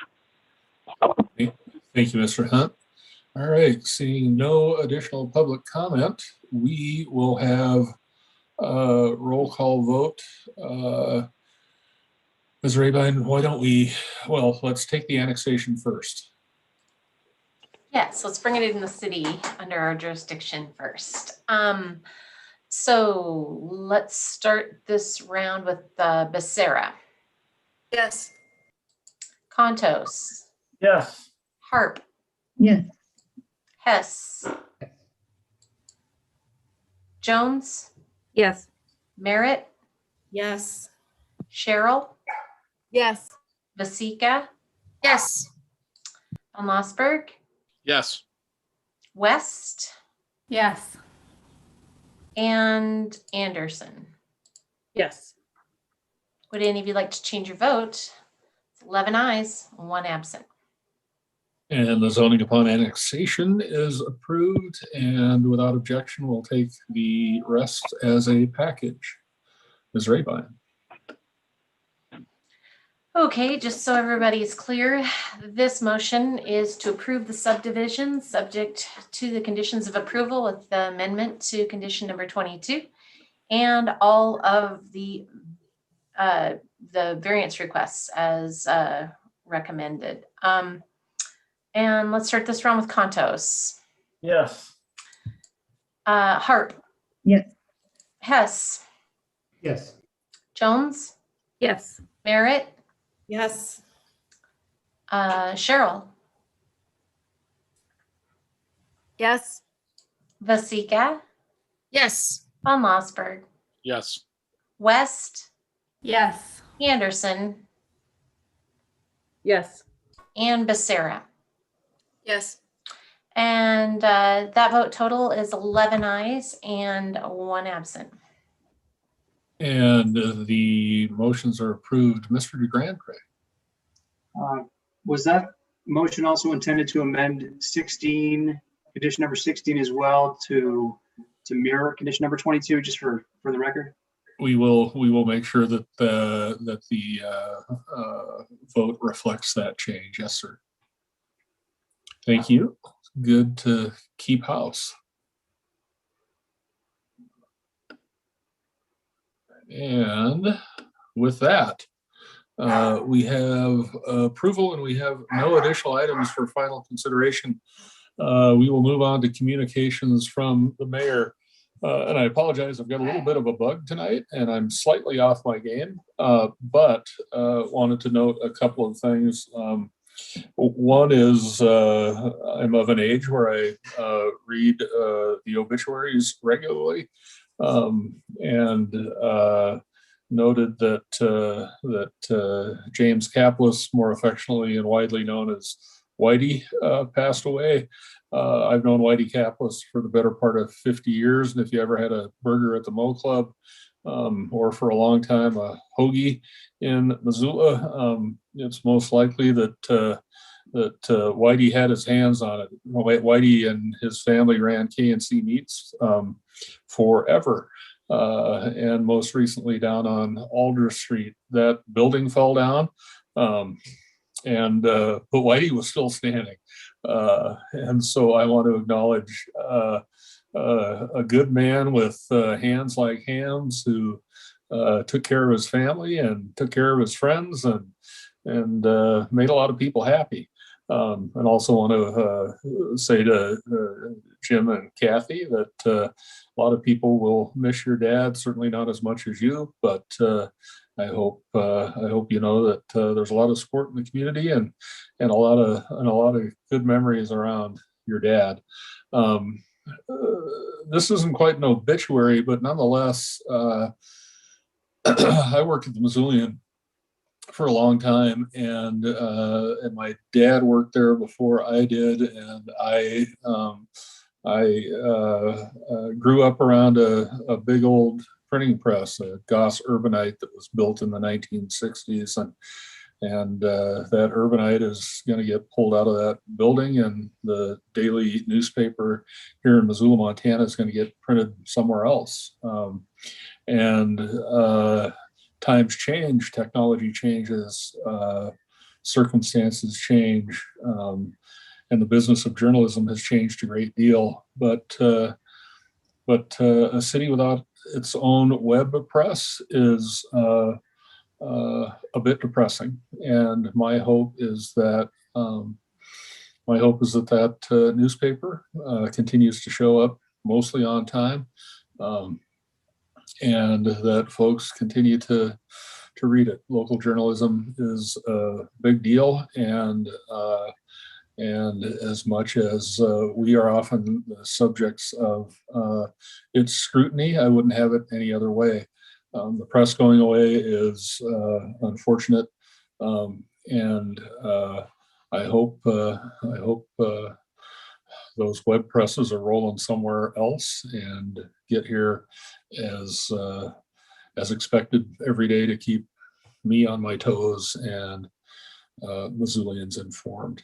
Thank you, Mr. Hunt. All right, seeing no additional public comment, we will have a roll call vote. Ms. Rabine, why don't we, well, let's take the annexation first. Yes, let's bring it in the city under our jurisdiction first. So let's start this round with Becerra, Yes. Contos, Yes. Harp, Yes. Hess, Jones, Yes. Merritt, Yes. Cheryl, Yes. Vasika, Yes. Von Mossberg, Yes. West, Yes. and Anderson. Yes. Would any of you like to change your vote? 11 ayes, 1 absent. And the zoning upon annexation is approved, and without objection, we'll take the rest as a package. Ms. Rabine. Okay, just so everybody is clear, this motion is to approve the subdivision subject to the conditions of approval with the amendment to condition number 22 and all of the variance requests as recommended. And let's start this round with Contos. Yes. Harp. Yes. Hess. Yes. Jones. Yes. Merritt. Yes. Cheryl. Yes. Vasika. Yes. Von Mossberg. Yes. West. Yes. Anderson. Yes. And Becerra. Yes. And that vote total is 11 ayes and 1 absent. And the motions are approved. Mr. DeGrandre. Was that motion also intended to amend 16, condition number 16 as well to mirror condition number 22, just for the record? We will make sure that the vote reflects that change. Yes, sir. Thank you. Good to keep house. And with that, we have approval and we have no additional items for final consideration. We will move on to communications from the mayor. And I apologize, I've got a little bit of a bug tonight and I'm slightly off my game, but wanted to note a couple of things. One is I'm of an age where I read the obituaries regularly, and noted that James Kaplis, more affectionately and widely known as Whitey, passed away. I've known Whitey Kaplis for the better part of 50 years, and if you ever had a burger at the Mo Club, or for a long time a hoagie in Missoula, it's most likely that Whitey had his hands on it. Whitey and his family ran K&C Meats forever, and most recently down on Alder Street. That building fell down, but Whitey was still standing, and so I want to acknowledge a good man with hands like hams who took care of his family and took care of his friends and made a lot of people happy. And also want to say to Jim and Kathy that a lot of people will miss your dad, certainly not as much as you, but I hope you know that there's a lot of support in the community and a lot of good memories around your dad. This isn't quite an obituary, but nonetheless, I worked at the Missoulian for a long time, and my dad worked there before I did, and I grew up around a big old printing press, a Goss Urbanite that was built in the 1960s, and that Urbanite is going to get pulled out of that building, and the daily newspaper here in Missoula, Montana is going to get printed somewhere else. Times change, technology changes, circumstances change, and the business of journalism has changed a great deal. But a city without its own web press is a bit depressing. And my hope is that my hope is that newspaper continues to show up mostly on time, and that folks continue to read it. Local journalism is a big deal, and as much as we are often the subjects of its scrutiny, I wouldn't have it any other way. The press going away is unfortunate, and I hope those web presses are rolling somewhere else and get here as expected every day to keep me on my toes and Missoulians informed.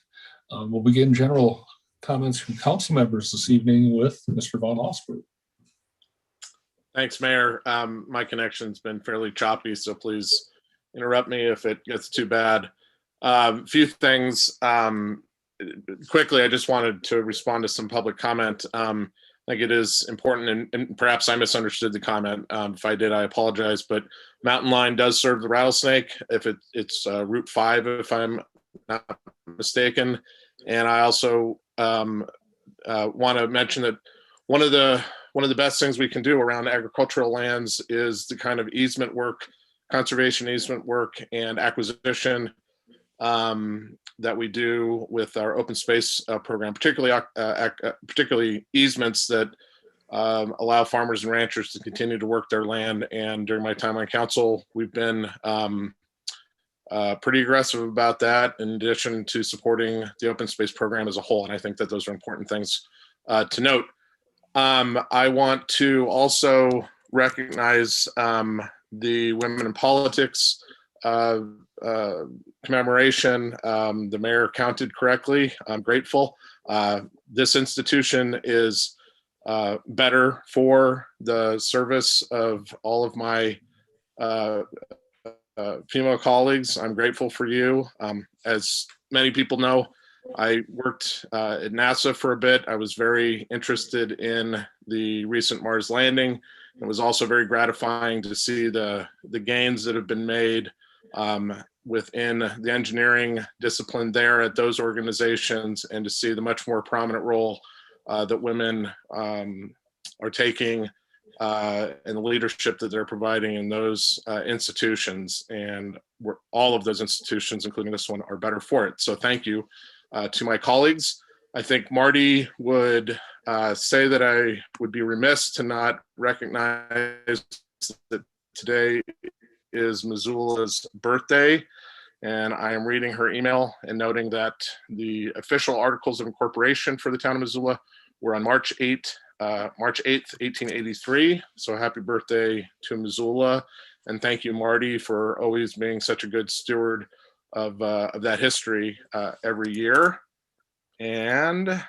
We'll begin general comments from council members this evening with Mr. Von Osberg. Thanks, Mayor. My connection's been fairly choppy, so please interrupt me if it gets too bad. Few things. Quickly, I just wanted to respond to some public comment. I think it is important, and perhaps I misunderstood the comment. If I did, I apologize, but Mountain Line does serve the Rattlesnake. If it's Route 5, if I'm not mistaken. And I also want to mention that one of the best things we can do around agricultural lands is the kind of easement work, conservation easement work, and acquisition that we do with our open space program, particularly easements that allow farmers and ranchers to continue to work their land. And during my time on council, we've been pretty aggressive about that, in addition to supporting the open space program as a whole. And I think that those are important things to note. I want to also recognize the Women in Politics commemoration. The mayor counted correctly. I'm grateful. This institution is better for the service of all of my female colleagues. I'm grateful for you. As many people know, I worked at NASA for a bit. I was very interested in the recent Mars landing. It was also very gratifying to see the gains that have been made within the engineering discipline there at those organizations, and to see the much more prominent role that women are taking and the leadership that they're providing in those institutions. And all of those institutions, including this one, are better for it. So thank you to my colleagues. I think Marty would say that I would be remiss to not recognize that today is Missoula's birthday. And I am reading her email and noting that the official articles of incorporation for the town of Missoula were on March 8th, 1883. So happy birthday to Missoula. And thank you, Marty, for always being such a good steward of that history every year. And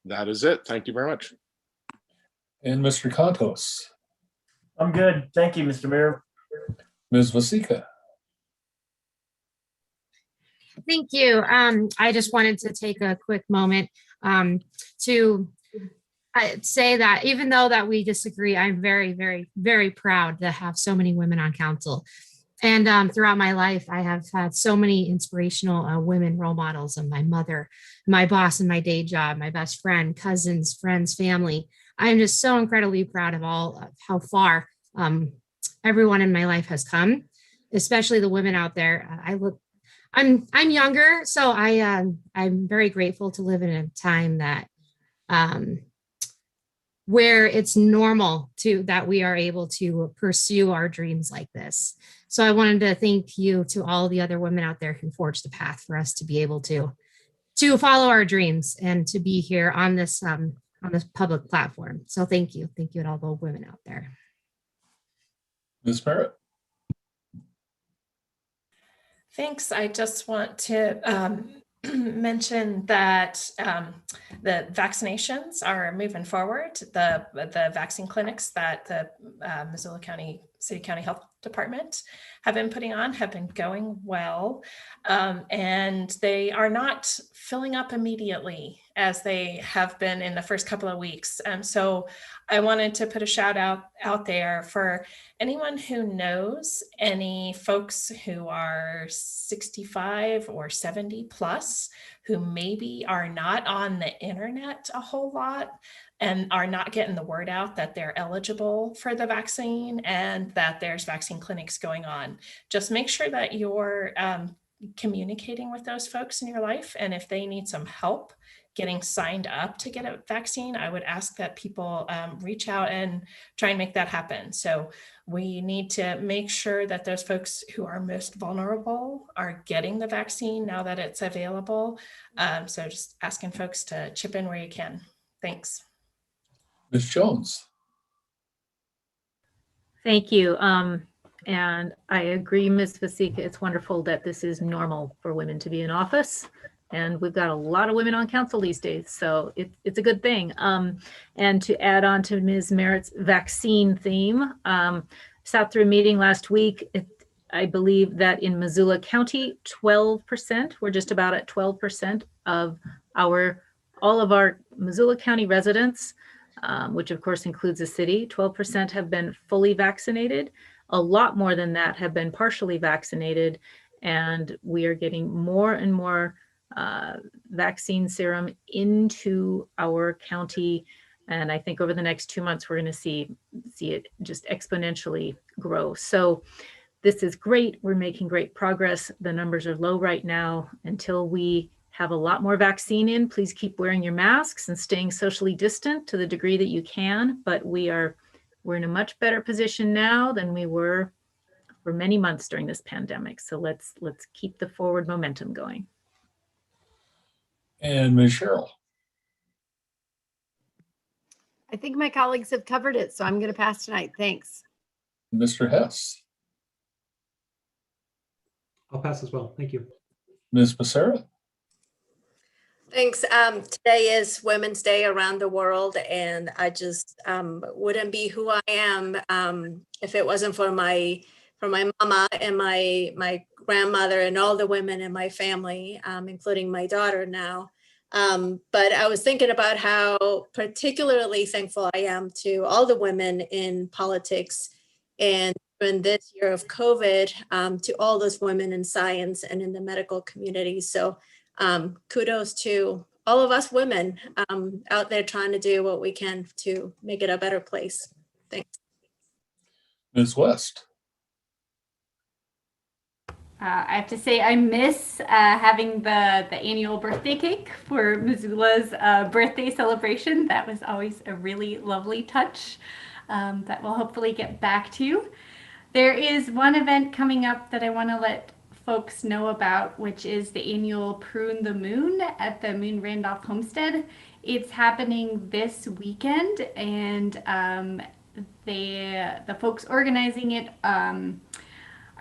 that is it. Thank you very much. And Mr. Contos. I'm good. Thank you, Mr. Mayor. Ms. Vasika. Thank you. I just wanted to take a quick moment to say that even though that we disagree, I'm very, very, very proud to have so many women on council. And throughout my life, I have had so many inspirational women role models, of my mother, my boss in my day job, my best friend, cousins, friends, family. I'm just so incredibly proud of how far everyone in my life has come, especially the women out there. I'm younger, so I'm very grateful to live in a time that where it's normal that we are able to pursue our dreams like this. So I wanted to thank you to all the other women out there who forged the path for us to be able to follow our dreams and to be here on this public platform. So thank you to all the women out there. Ms. Barrett. Thanks. I just want to mention that the vaccinations are moving forward. The vaccine clinics that the Missoula City County Health Department have been putting on have been going well, and they are not filling up immediately as they have been in the first couple of weeks. So I wanted to put a shout out there for anyone who knows any folks who are 65 or 70 plus who maybe are not on the internet a whole lot and are not getting the word out that they're eligible for the vaccine and that there's vaccine clinics going on. Just make sure that you're communicating with those folks in your life. And if they need some help getting signed up to get a vaccine, I would ask that people reach out and try and make that happen. So we need to make sure that those folks who are most vulnerable are getting the vaccine now that it's available. So just asking folks to chip in where you can. Thanks. Ms. Jones. Thank you. And I agree, Ms. Vasika, it's wonderful that this is normal for women to be in office. And we've got a lot of women on council these days, so it's a good thing. And to add on to Ms. Merritt's vaccine theme, sat through a meeting last week. I believe that in Missoula County, 12%, we're just about at 12% of all of our Missoula County residents, which of course includes the city, 12% have been fully vaccinated. A lot more than that have been partially vaccinated, and we are getting more and more vaccine serum into our county. And I think over the next 2 months, we're going to see it just exponentially grow. So this is great. We're making great progress. The numbers are low right now. Until we have a lot more vaccine in, please keep wearing your masks and staying socially distant to the degree that you can. But we're in a much better position now than we were for many months during this pandemic. So let's keep the forward momentum going. And Ms. Cheryl. I think my colleagues have covered it, so I'm going to pass tonight. Thanks. Mr. Hess. I'll pass as well. Thank you. Ms. Becerra. Thanks. Today is Women's Day around the world, and I just wouldn't be who I am if it wasn't for my mama and my grandmother and all the women in my family, including my daughter now. But I was thinking about how particularly thankful I am to all the women in politics, and in this year of COVID, to all those women in science and in the medical community. So kudos to all of us women out there trying to do what we can to make it a better place. Thanks. Ms. West. I have to say I miss having the annual birthday cake for Missoula's birthday celebration. That was always a really lovely touch that we'll hopefully get back to. There is one event coming up that I want to let folks know about, which is the annual Prune the Moon at the Moon Randolph Homestead. It's happening this weekend, and the folks organizing it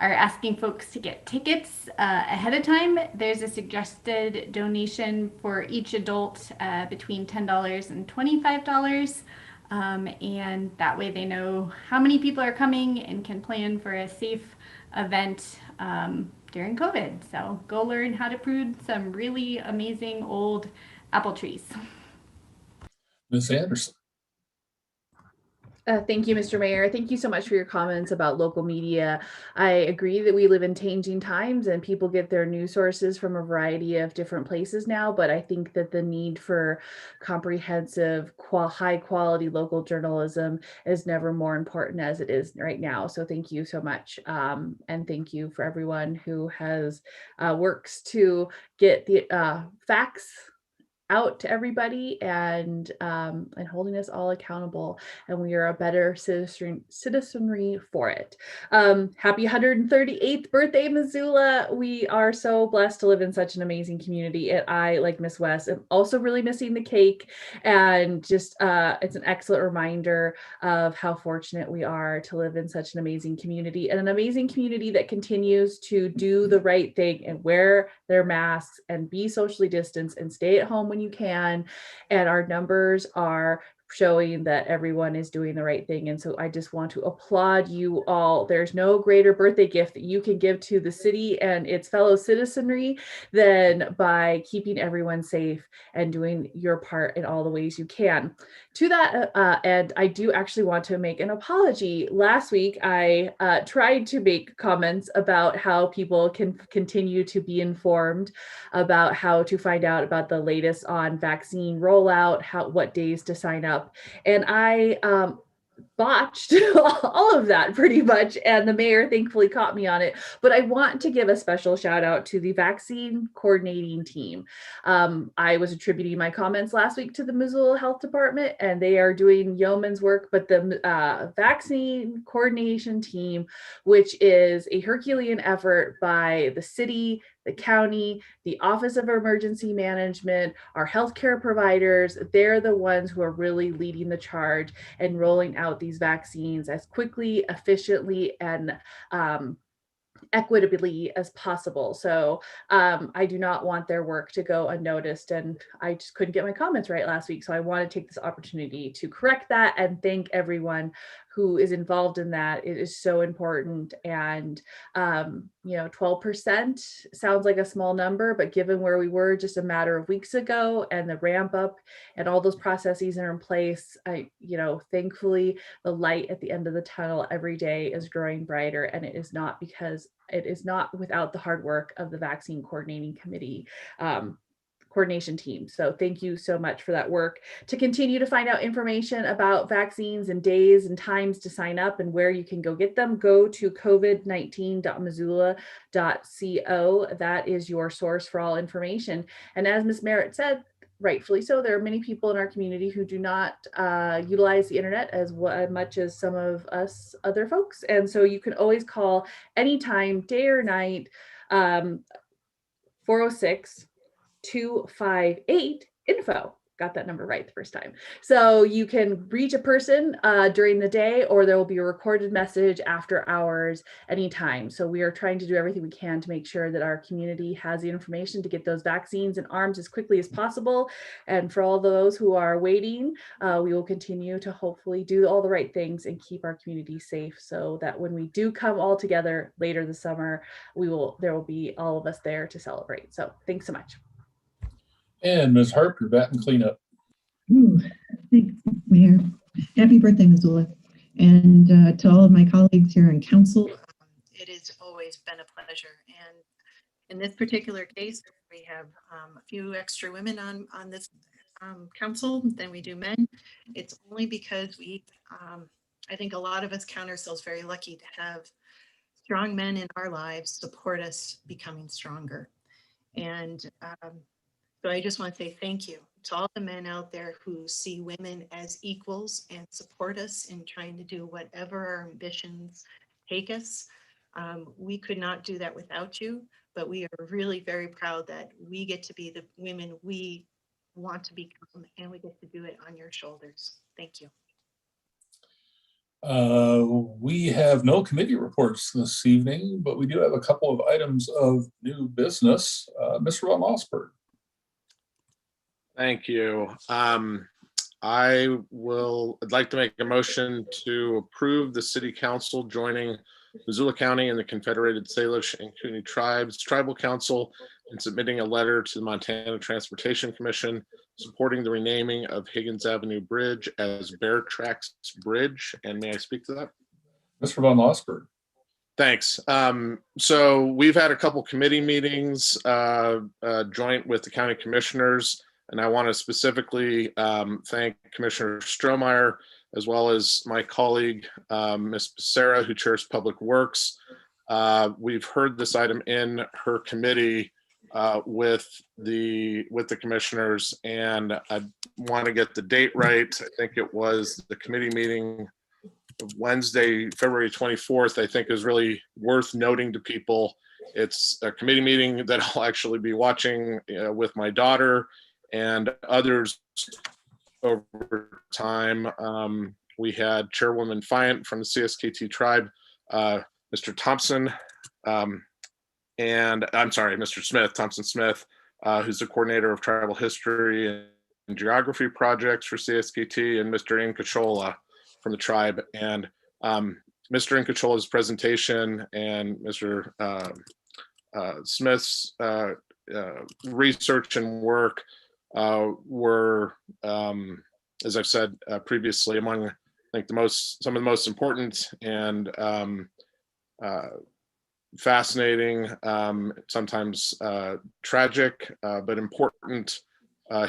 are asking folks to get tickets ahead of time. There's a suggested donation for each adult between $10 and $25. And that way they know how many people are coming and can plan for a safe event during COVID. So go learn how to prune some really amazing old apple trees. Ms. Anderson. Thank you, Mr. Mayor. Thank you so much for your comments about local media. I agree that we live in changing times and people get their news sources from a variety of different places now, but I think that the need for comprehensive, high quality local journalism is never more important as it is right now. So thank you so much. And thank you for everyone who has works to get the facts out to everybody and holding us all accountable, and we are a better citizenry for it. Happy 138th birthday, Missoula. We are so blessed to live in such an amazing community, and I, like Miss West, am also really missing the cake, and just it's an excellent reminder of how fortunate we are to live in such an amazing community, and an amazing community that continues to do the right thing and wear their masks and be socially distanced and stay at home when you can. And our numbers are showing that everyone is doing the right thing. And so I just want to applaud you all. There's no greater birthday gift that you can give to the city and its fellow citizenry than by keeping everyone safe and doing your part in all the ways you can. To that end, I do actually want to make an apology. Last week, I tried to make comments about how people can continue to be informed about how to find out about the latest on vaccine rollout, what days to sign up. And I botched all of that pretty much, and the mayor thankfully caught me on it. But I want to give a special shout out to the vaccine coordinating team. I was attributing my comments last week to the Missoula Health Department, and they are doing yeoman's work, but the vaccine coordination team, which is a Herculean effort by the city, the county, the Office of Emergency Management, our healthcare providers, they're the ones who are really leading the charge and rolling out these vaccines as quickly, efficiently, and equitably as possible. So I do not want their work to go unnoticed, and I just couldn't get my comments right last week. So I want to take this opportunity to correct that and thank everyone who is involved in that. It is so important. And 12% sounds like a small number, but given where we were just a matter of weeks ago and the ramp up and all those processes are in place, thankfully the light at the end of the tunnel every day is growing brighter, and it is not without the hard work of the vaccine coordinating committee coordination team. So thank you so much for that work. To continue to find out information about vaccines and days and times to sign up and where you can go get them, go to covid19.missoula.co. That is your source for all information. And as Ms. Merritt said, rightfully so, there are many people in our community who do not utilize the internet as much as some of us other folks. And so you can always call anytime, day or night, 406-258-INFO. Got that number right the first time. So you can reach a person during the day, or there will be a recorded message after hours anytime. So we are trying to do everything we can to make sure that our community has the information to get those vaccines in arms as quickly as possible. And for all those who are waiting, we will continue to hopefully do all the right things and keep our community safe, so that when we do come all together later this summer, there will be all of us there to celebrate. So thanks so much. And Ms. Harp, your bat and cleanup. Ooh, thanks, Mayor. Happy birthday, Missoula. And to all of my colleagues here on council, it has always been a pleasure. And in this particular case, we have a few extra women on this council than we do men. It's only because I think a lot of us count ourselves very lucky to have strong men in our lives support us becoming stronger. And so I just want to say thank you to all the men out there who see women as equals and support us in trying to do whatever our ambitions take us. We could not do that without you, but we are really very proud that we get to be the women we want to become, and we get to do it on your shoulders. Thank you. We have no committee reports this evening, but we do have a couple of items of new business. Mr. Von Mossberg. Thank you. I'd like to make a motion to approve the city council joining Missoula County and the Confederated Salish and Kootenai Tribes Tribal Council in submitting a letter to the Montana Transportation Commission supporting the renaming of Higgins Avenue Bridge as Bear Tracks Bridge. And may I speak to that? Mr. Von Mossberg. Thanks. So we've had a couple committee meetings joint with the county commissioners, and I want to specifically thank Commissioner Strohmeyer, as well as my colleague, Ms. Becerra, who chairs Public Works. We've heard this item in her committee with the commissioners, and I want to get the date right. I think it was the committee meeting of Wednesday, February 24th, I think is really worth noting to people. It's a committee meeting that I'll actually be watching with my daughter and others over time. We had Chairwoman Fiant from the CSKT tribe, Mr. Thompson, and I'm sorry, Mr. Smith, Thompson Smith, who's the coordinator of tribal history geography projects for CSKT, and Mr. Incachola from the tribe. And Mr. Incachola's presentation and Mr. Smith's research and work were, as I've said previously, among I think some of the most important and fascinating, sometimes tragic, but important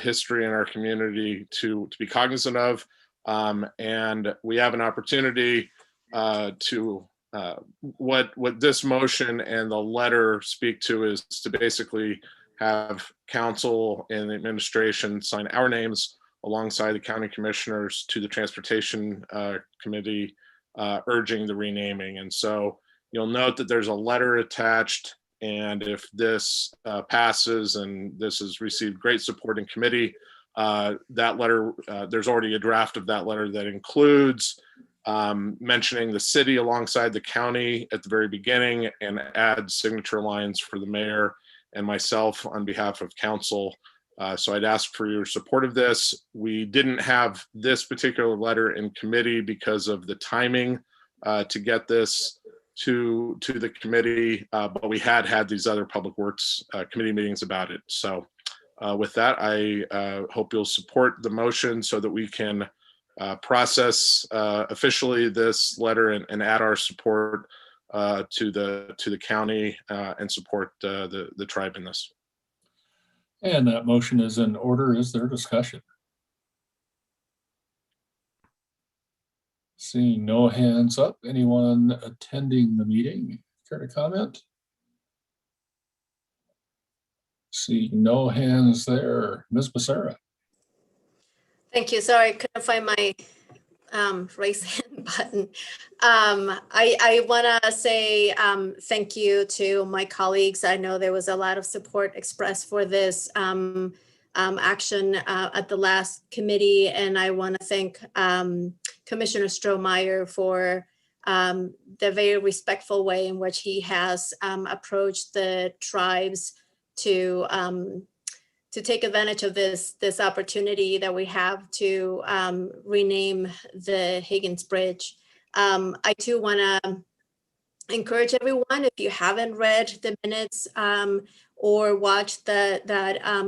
history in our community to be cognizant of. And we have an opportunity to what this motion and the letter speak to is to basically have council and the administration sign our names alongside the county commissioners to the transportation committee urging the renaming. And so you'll note that there's a letter attached, and if this passes and this has received great support in committee, that letter, there's already a draft of that letter that includes mentioning the city alongside the county at the very beginning and add signature lines for the mayor and myself on behalf of council. So I'd ask for your support of this. We didn't have this particular letter in committee because of the timing to get this to the committee, but we had these other public works committee meetings about it. So with that, I hope you'll support the motion so that we can process officially this letter and add our support to the county and support the tribe in this. And that motion is in order. Is there discussion? Seeing no hands up, anyone attending the meeting care to comment? Seeing no hands there, Ms. Becerra. Thank you. Sorry, I couldn't find my raise hand button. I want to say thank you to my colleagues. I know there was a lot of support expressed for this action at the last committee, and I want to thank Commissioner Strohmeyer for the very respectful way in which he has approached the tribes to take advantage of this opportunity that we have to rename the Higgins Bridge. I too want to encourage everyone, if you haven't read the minutes or watched that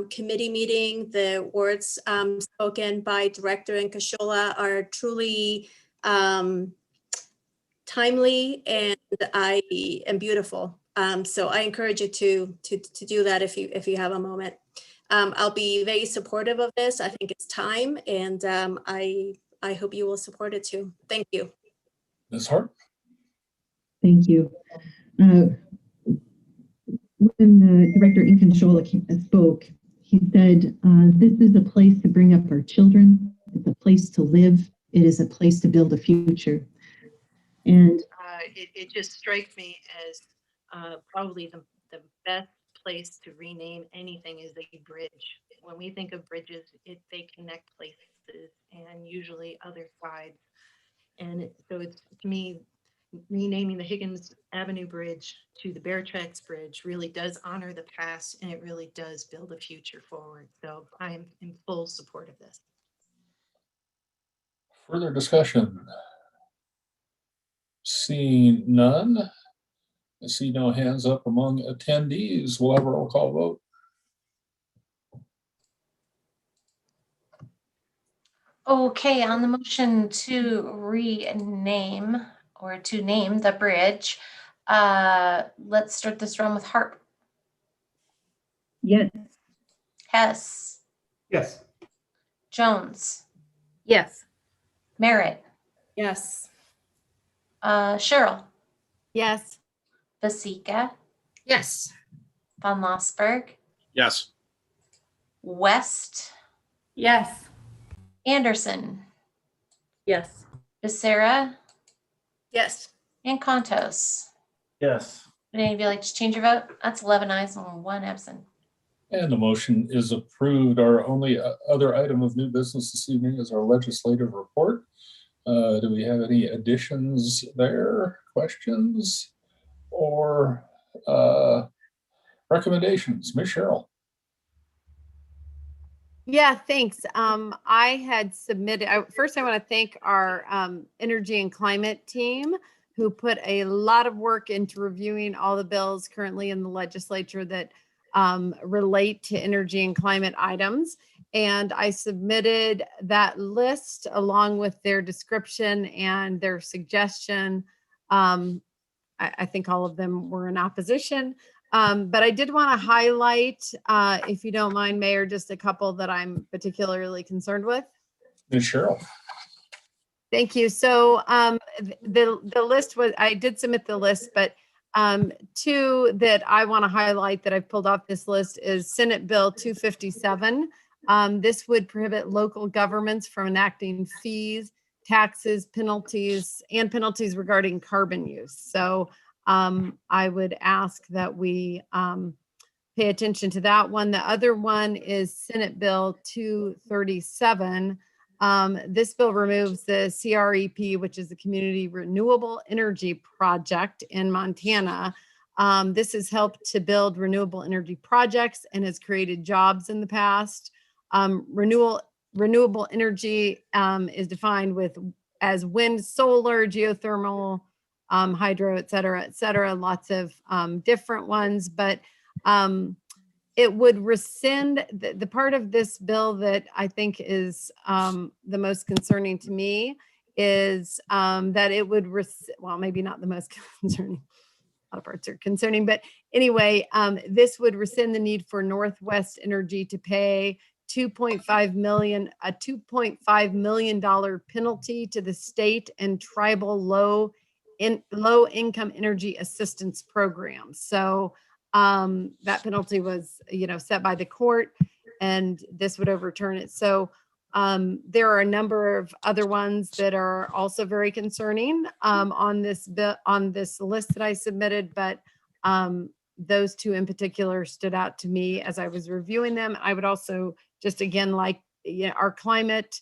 committee meeting, the words spoken by Director Incachola are truly timely and beautiful. So I encourage you to do that if you have a moment. I'll be very supportive of this. I think it's time, and I hope you will support it too. Thank you. Ms. Hart. Thank you. When Director Incachola spoke, he said, this is a place to bring up our children. It's a place to live. It is a place to build a future. And it just strikes me as probably the best place to rename anything is a bridge. When we think of bridges, they connect places and usually other tribes. And so it's, to me, renaming the Higgins Avenue Bridge to the Bear Tracks Bridge really does honor the past, and it really does build a future forward. So I am in full support of this. Further discussion? Seeing none, I see no hands up among attendees. We'll have a roll call vote. Okay, on the motion to rename or to name the bridge, let's start this round with Harp. Yes. Hess. Yes. Jones. Yes. Merritt. Yes. Cheryl. Yes. Vasika. Yes. Von Lossberg. Yes. West. Yes. Anderson. Yes. Becerra. Yes. And Contos. Yes. Would any of you like to change your vote? That's 11 ayes and 1 absent. And the motion is approved. Our only other item of new business this evening is our legislative report. Do we have any additions there, questions, or recommendations? Ms. Cheryl. Yeah, thanks. I had submitted, first I want to thank our energy and climate team who put a lot of work into reviewing all the bills currently in the legislature that relate to energy and climate items. And I submitted that list along with their description and their suggestion. I think all of them were in opposition. But I did want to highlight, if you don't mind, Mayor, just a couple that I'm particularly concerned with. Ms. Cheryl. Thank you. So the list was, I did submit the list, but two that I want to highlight that I've pulled off this list is Senate Bill 257. This would prohibit local governments from enacting fees, taxes, penalties regarding carbon use. So I would ask that we pay attention to that one. The other one is Senate Bill 237. This bill removes the CREP, which is the Community Renewable Energy Project in Montana. This has helped to build renewable energy projects and has created jobs in the past. Renewable energy is defined as wind, solar, geothermal, hydro, et cetera, lots of different ones, but it would rescind the part of this bill that I think is the most concerning to me is that it would, well, maybe not the most concerning, a lot of parts are concerning, but anyway, this would rescind the need for Northwest Energy to pay a $2.5 million penalty to the state and tribal low income energy assistance programs. So that penalty was, set by the court, and this would overturn it. So there are a number of other ones that are also very concerning on this list that I submitted, but those two in particular stood out to me as I was reviewing them. I would also just again, our climate,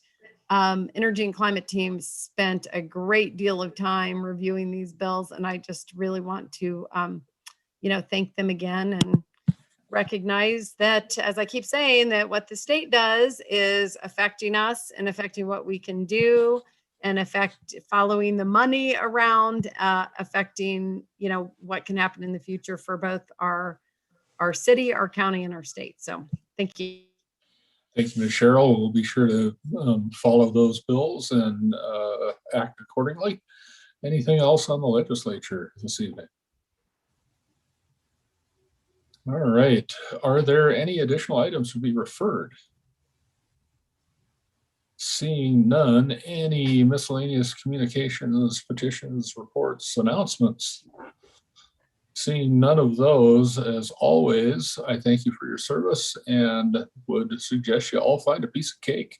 energy and climate team spent a great deal of time reviewing these bills, and I just really want to thank them again and recognize that, as I keep saying, that what the state does is affecting us and affecting what we can do and following the money around, affecting, what can happen in the future for both our city, our county, and our state. So thank you. Thank you, Ms. Cheryl. We'll be sure to follow those bills and act accordingly. Anything else on the legislature this evening? All right. Are there any additional items to be referred? Seeing none, any miscellaneous communications, petitions, reports, announcements? Seeing none of those, as always, I thank you for your service and would suggest you all find a piece of cake.